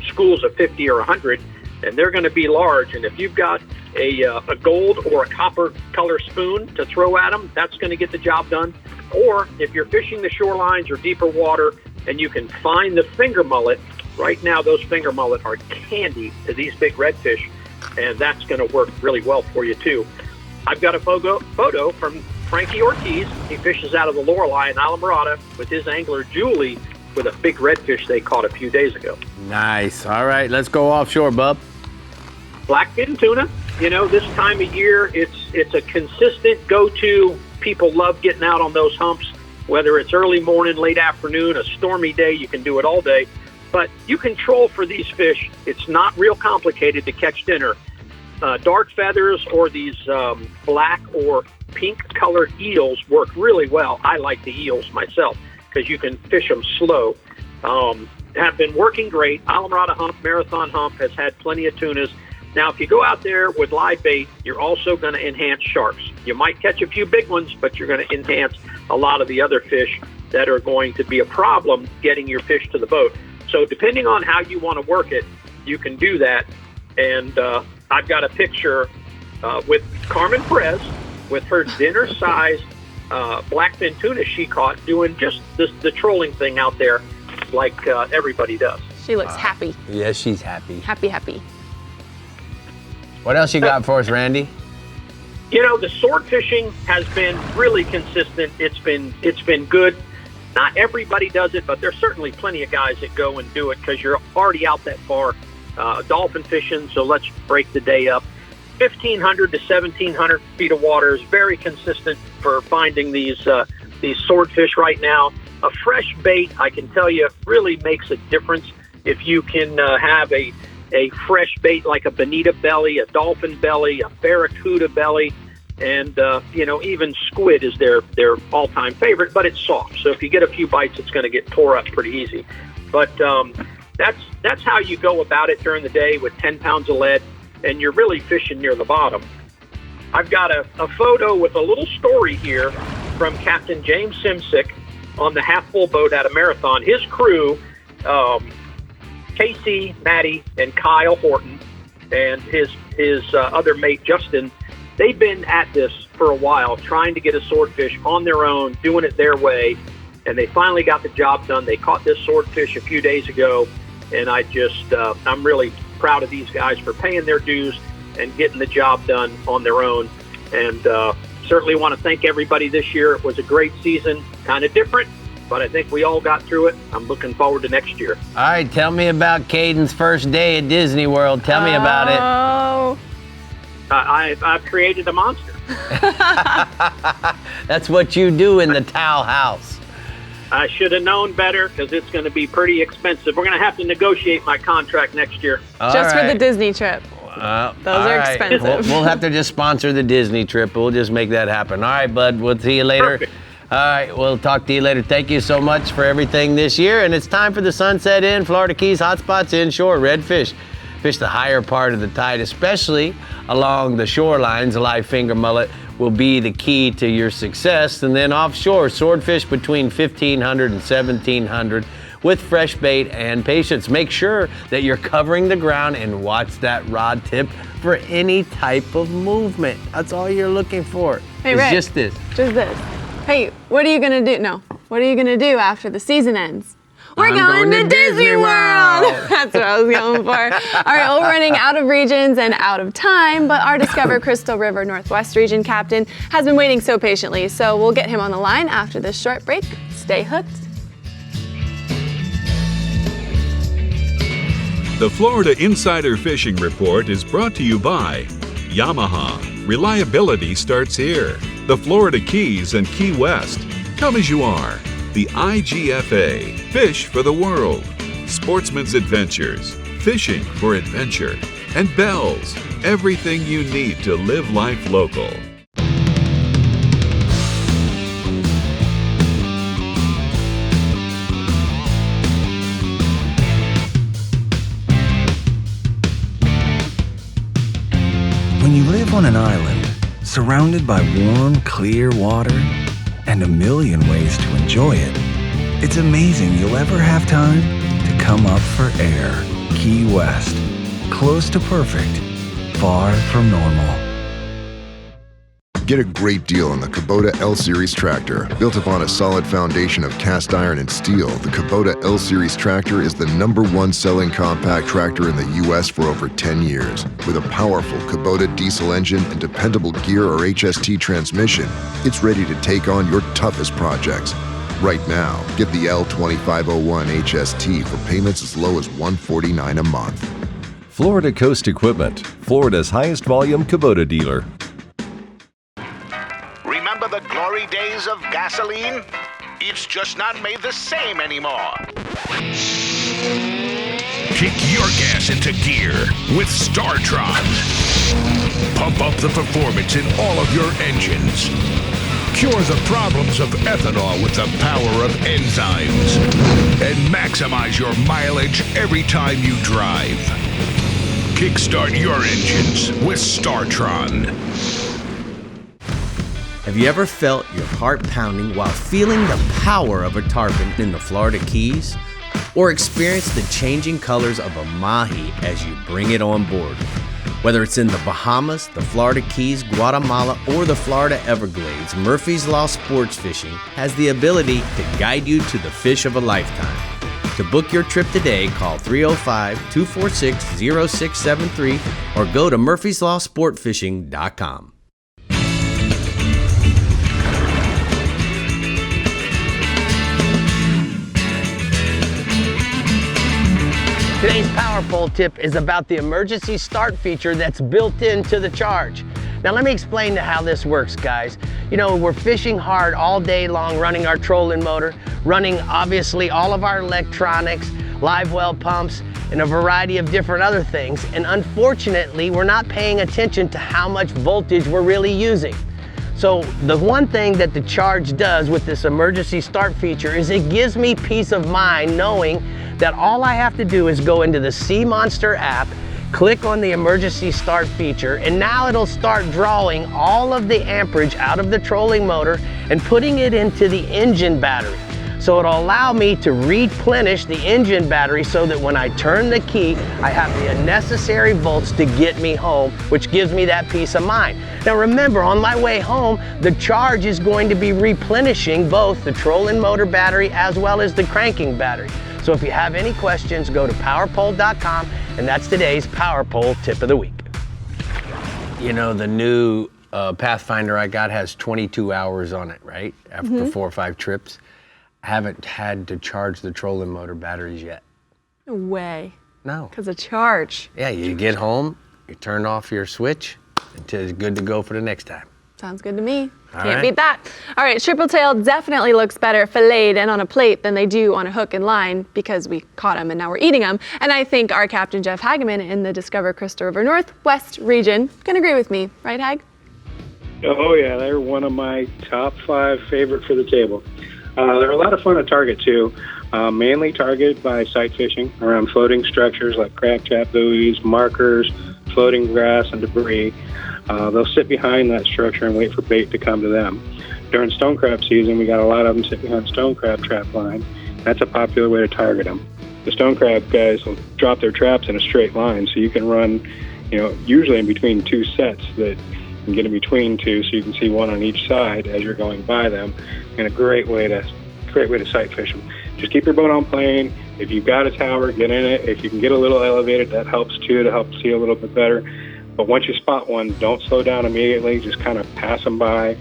schools of 50 or 100, and they're going to be large. And if you've got a gold or a copper color spoon to throw at them, that's going to get the job done. Or if you're fishing the shorelines or deeper water and you can find the finger mullet, right now those finger mullet are candy to these big redfish. and that's going to work really well for you too. I've got a photo from Frankie Ortiz. He fishes out of the Lorelei in Alamorada with his angler Julie with a big redfish they caught a few days ago. Nice. All right, let's go offshore, bub. Blackfin tuna. You know, this time of year, it's a consistent go-to. People love getting out on those humps, whether it's early morning, late afternoon, a stormy day, you can do it all day. But you can troll for these fish. It's not real complicated to catch dinner. Dark feathers or these black or pink-colored eels work really well. I like the eels myself because you can fish them slow. Have been working great. Alamorada hump, Marathon hump has had plenty of tunas. Now, if you go out there with live bait, you're also going to enhance sharks. You might catch a few big ones, but you're going to enhance a lot of the other fish that are going to be a problem getting your fish to the boat. So depending on how you want to work it, you can do that. And I've got a picture with Carmen Perez with her dinner-sized blackfin tuna she caught doing just the trolling thing out there like everybody does. She looks happy. Yes, she's happy. Happy. What else you got for us, Randy? You know, the sword fishing has been really consistent. It's been good. Not everybody does it, but there's certainly plenty of guys that go and do it because you're already out that far. Dolphin fishing, so let's break the day up. 1,500 to 1,700 feet of water is very consistent for finding these swordfish right now. A fresh bait, I can tell you, really makes a difference if you can have a fresh bait like a bonita belly, a dolphin belly, a barracuda belly, and even squid is their all-time favorite, but it's soft. So if you get a few bites, it's going to get tore up pretty easy. But that's how you go about it during the day with 10 pounds of lead, and you're really fishing near the bottom. I've got a photo with a little story here from Captain James Simsick on the half-full boat at a Marathon. His crew, Casey, Maddie, and Kyle Horton, and his other mate, Justin, they've been at this for a while, trying to get a swordfish on their own, doing it their way, and they finally got the job done. They caught this swordfish a few days ago, and I'm really proud of these guys for paying their dues and getting the job done on their own. And certainly want to thank everybody this year. It was a great season, kind of different, but I think we all got through it. I'm looking forward to next year. All right, tell me about Caden's first day at Disney World. Tell me about it. Oh. I've created a monster. That's what you do in the towel house. I should have known better because it's going to be pretty expensive. We're going to have to negotiate my contract next year. Just for the Disney trip. Those are expensive. We'll have to just sponsor the Disney trip. We'll just make that happen. All right, bud. We'll see you later. Perfect. All right, we'll talk to you later. Thank you so much for everything this year. And it's time for the Sunset Inn, Florida Keys, hotspots inshore, redfish. Fish the higher part of the tide, especially along the shorelines. A live finger mullet will be the key to your success. And then offshore, swordfish between 1,500 and 1,700 with fresh bait and patience. Make sure that you're covering the ground and watch that rod tip for any type of movement. That's all you're looking for. Hey, it's Rick, just this. Just this. Hey, what are you going to do? No. What are you going to do after the season ends? We're going to Disney World. That's what I was going for. All right, well, we're running out of regions and out of time, but our Discover Crystal River Northwest Region captain has been waiting so patiently, so we'll get him on the line after this short break. Stay hooked. The Florida Insider Fishing Report is brought to you by Yamaha. Reliability starts here. The Florida Keys and Key West. Come as you are. The IGFA, Fish for the World, Sportsman's Adventures, Fishing for Adventure, and Bells, everything you need to live life local. When you live on an island, surrounded by warm, clear water, and a million ways to enjoy it, it's amazing you'll ever have time to come up for air. Key West. Close to perfect, far from normal. Get a great deal on the Kubota L-Series tractor. Built upon a solid foundation of cast iron and steel, the Kubota L-Series tractor is the #1 selling compact tractor in the U.S. for over 10 years. With a powerful Kubota diesel engine and dependable gear or HST transmission, it's ready to take on your toughest projects. Right now, get the L2501 HST for payments as low as $149 a month. Florida Coast Equipment, Florida's highest volume Kubota dealer. Remember the glory days of gasoline? It's just not made the same anymore. Kick your gas into gear with StarTron. Pump up the performance in all of your engines. Cure the problems of ethanol with the power of enzymes. And maximize your mileage every time you drive. Kickstart your engines with StarTron. Have you ever felt your heart pounding while feeling the power of a tarpon in the Florida Keys? Or experienced the changing colors of a mahi as you bring it on board? Whether it's in the Bahamas, the Florida Keys, Guatemala, or the Florida Everglades, Murphy's Law Sports Fishing has the ability to guide you to the fish of a lifetime. To book your trip today, call 305-246-0673 or go to murphyslawsportfishing.com. Today's Power Pole tip is about the emergency start feature that's built into the Charge. Now let me explain how this works, guys. You know, we're fishing hard all day long, running our trolling motor, running obviously all of our electronics, live well pumps, and a variety of different other things. And unfortunately, we're not paying attention to how much voltage we're really using. So the one thing that the Charge does with this emergency start feature is it gives me peace of mind knowing that all I have to do is go into the Sea Monster app, click on the emergency start feature, and now it'll start drawing all of the amperage out of the trolling motor and putting it into the engine battery. So it'll allow me to replenish the engine battery so that when I turn the key, I have the necessary volts to get me home, which gives me that peace of mind. Now remember, on my way home, the Charge is going to be replenishing both the trolling motor battery as well as the cranking battery. So if you have any questions, go to powerpole.com, and that's today's Power Pole tip of the week. You know, the new Pathfinder I got has 22 hours on it, right? After 4 or 5 trips. I haven't had to charge the trolling motor batteries yet. No way. No. Because of Charge. Yeah, you get home, you turn off your switch, it's good to go for the next time. Sounds good to me. All Can't right. beat that. All right, triple tail definitely looks better filleted and on a plate than they do on a hook and line because we caught them and now we're eating them. And I think our Captain Jeff Hageman in the Discover Crystal River Northwest region can agree with me. Right, Hag? Oh, yeah, they're one of my top 5 favorite for the table. They're a lot of fun to target, too. Mainly targeted by sight fishing around floating structures like crab trap buoys, markers, floating grass, and debris. They'll sit behind that structure and wait for bait to come to them. During stone crab season, we got a lot of them sit behind stone crab trap line. That's a popular way to target them. The stone crab guys will drop their traps in a straight line, so you can run, usually in between 2 sets that you can get in between 2, so you can see one on each side as you're going by them. And a great way to sight fish them. Just keep your boat on plane. If you've got a tower, get in it. If you can get a little elevated, that helps too, to help see a little bit better. But once you spot one, don't slow down immediately. Just kind of pass them by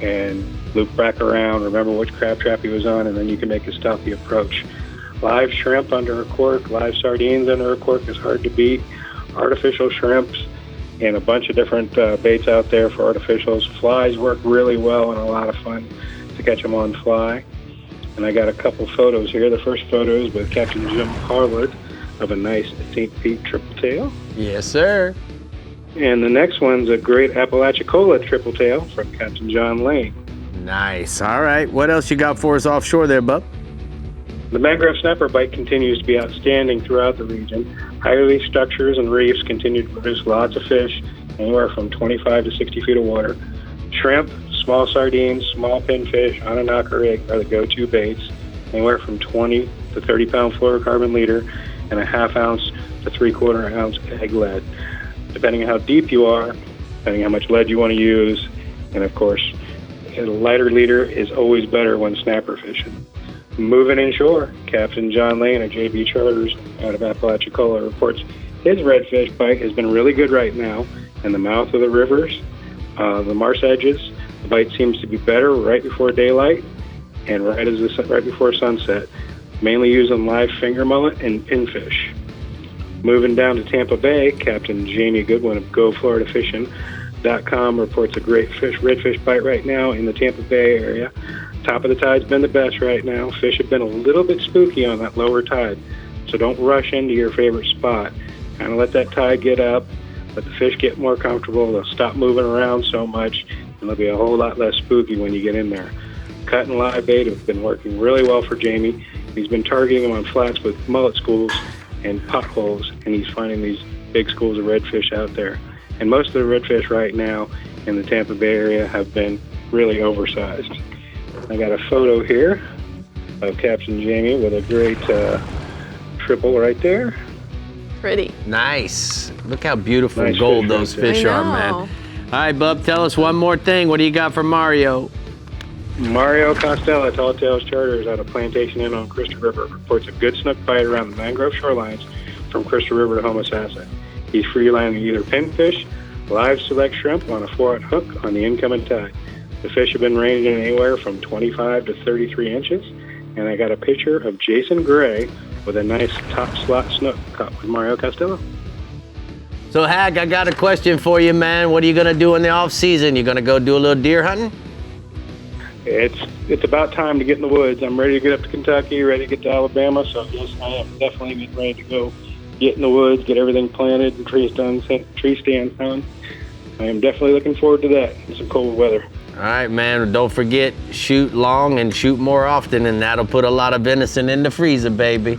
and loop back around. Remember which crab trap he was on, and then you can make a stealthy approach. Live shrimp under a cork, live sardines under a cork is hard to beat. Artificial shrimps and a bunch of different baits out there for artificials. Flies work really well and a lot of fun to catch them on fly. And I got a couple photos here. The first photo is with Captain Jim Harwood of a nice St. Pete triple tail. Yes, sir. And the next one's a great Apalachicola triple tail from Captain John Lane. Nice. All right. What else you got for us offshore there, bub? The mangrove snapper bite continues to be outstanding throughout the region. Highly structures and reefs continue to produce lots of fish, anywhere from 25 to 60 feet of water. Shrimp, small sardines, small pinfish on a knocker rig are the go-to baits, anywhere from 20 to 30-pound fluorocarbon leader and a half-ounce to 3/4 ounce egg lead. Depending on how deep you are, depending on how much lead you want to use, And of course, a lighter leader is always better when snapper fishing. Moving inshore, Captain John Lane of JB Charters out of Apalachicola reports his redfish bite has been really good right now in the mouth of the rivers, the marsh edges. The bite seems to be better right before daylight and right before sunset, mainly using live finger mullet and pinfish. Moving down to Tampa Bay, Captain Jamie Goodwin of GoFloridaFishing.com reports a great redfish bite right now in the Tampa Bay area. Top of the tide's been the best right now. Fish have been a little bit spooky on that lower tide, so don't rush into your favorite spot. Kind of let that tide get up, let the fish get more comfortable. They'll stop moving around so much, and they'll be a whole lot less spooky when you get in there. Cut and live bait have been working really well for Jamie. He's been targeting them on flats with mullet schools and potholes, and he's finding these big schools of redfish out there. And most of the redfish right now in the Tampa Bay area have been really oversized. I got a photo here of Captain Jamie with a great triple right there. Pretty. Nice. Look how beautiful Nice gold fish those right there. fish I are, know. man. All right, bub, tell us one more thing. What do you got for Mario? Mario Costello, Tall Tales Charters out of Plantation Inn on Crystal River reports a good snook bite around the mangrove shorelines from Crystal River to Homosassa. He's freelining either pinfish, live select shrimp on a 4-aught hook on the incoming tide. The fish have been ranging anywhere from 25 to 33 inches, and I got a picture of Jason Gray with a nice top slot snook caught with Mario Costello. So, Hag, I got a question for you, man. What are you going to do in the off season? You going to go do a little deer hunting? It's about time to get in the woods. I'm ready to get up to Kentucky, ready to get to Alabama, so yes, I am definitely getting ready to go get in the woods, get everything planted, and tree stands done. I am definitely looking forward to that in some cold weather. All right, man. Don't forget, shoot long and shoot more often, and that'll put a lot of venison in the freezer, baby.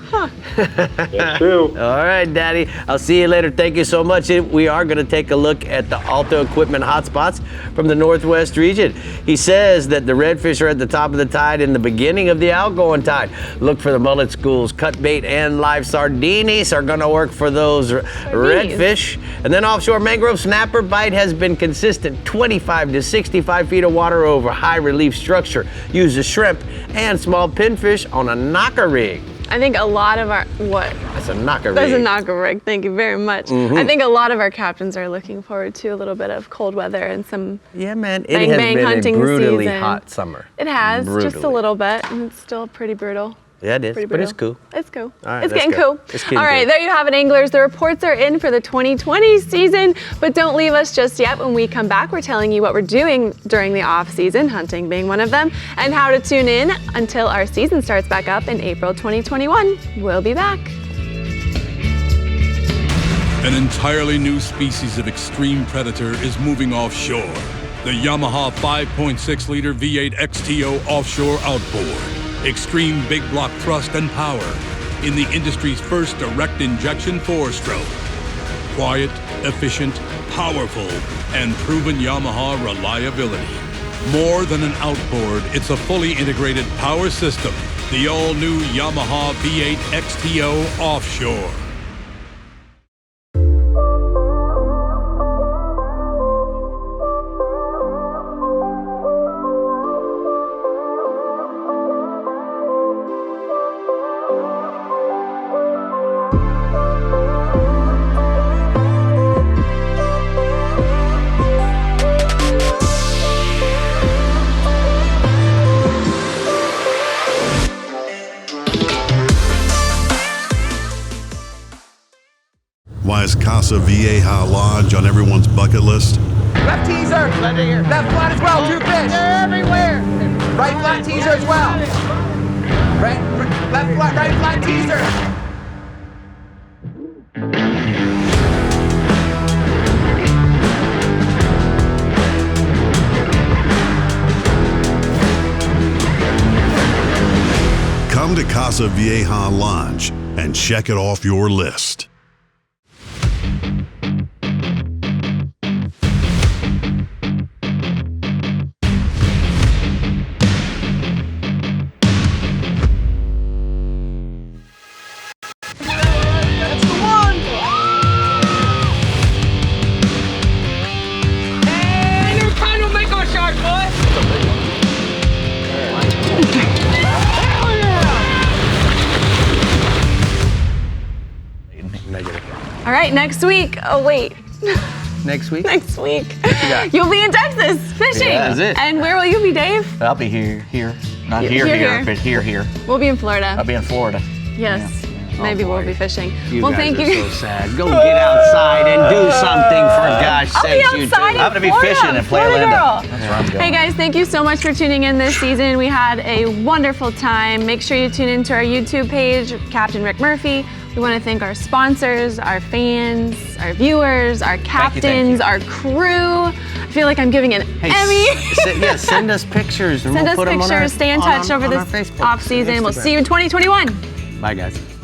That's true. All right, Daddy. I'll see you later. Thank you so much. We are going to take a look at the Alta equipment hotspots from the Northwest region. He says that the redfish are at the top of the tide in the beginning of the outgoing tide. Look for the mullet schools. Cut bait and live sardinis are going to work for those redfish. And then offshore mangrove snapper bite has been consistent, 25 to 65 feet of water over high relief structure. Use a shrimp and small pinfish on a knocker rig. I think a lot of our, That's a knocker rig. That's a knocker rig. Thank you very much. Mhm. I think a lot of our captains are looking forward to a little bit of cold weather and some It has bang been hunting a brutally season. hot summer. It has, just a Brutally. little bit, and it's still pretty brutal. Yeah, it is, Pretty but it's brutal. cool. It's cool. All right, It's let's getting go. cool. It's getting All right, good. there you have it, anglers. The reports are in for the 2020 season, but don't leave us just yet. When we come back, we're telling you what we're doing during the off season, hunting being one of them, and how to tune in until our season starts back up in April 2021. We'll be back. An entirely new species of extreme predator is moving offshore. The Yamaha 5.6-liter V8 XTO offshore outboard. Extreme big block thrust and power in the industry's first direct injection 4-stroke. Quiet, efficient, powerful, and proven Yamaha reliability. More than an outboard, it's a fully integrated power system. The all-new Yamaha V8 XTO Offshore. Why is Casa Vieja Lodge on everyone's bucket list? Left teaser! Left flat as well, 2 fish! They're everywhere! Right flat teaser as well! Left flat, right flat teaser! Come to Casa Vieja Lodge and check it off your list. That's the one! And we're trying to make our shot! All right, next week. Oh, wait. Next week? Next week. What you got? You'll be in Texas fishing. Yeah. That's it. And where will you be, Dave? I'll be here. Not Here, here, here. but here. We'll be in Florida. I'll be in Florida. Yes. Maybe we'll be fishing. You well, guys thank are you. so sad. Go get outside and do something, for gosh I'll be sakes, you outside two. in I'm gonna be Florida, fishing in Florida Florida. girl. That's where I'm going. Hey guys, thank you so much for tuning in this season. We had a wonderful time. Make sure you tune into our YouTube page, Captain Rick Murphy. We want to thank our sponsors, our fans, our viewers, our captains, our crew. I feel like I'm giving an Emmy. Send us pictures. And Send we'll us put them pictures. on our, Stay in touch over on our this Facebook off season. and We'll Instagram. see you in 2021. Bye, guys.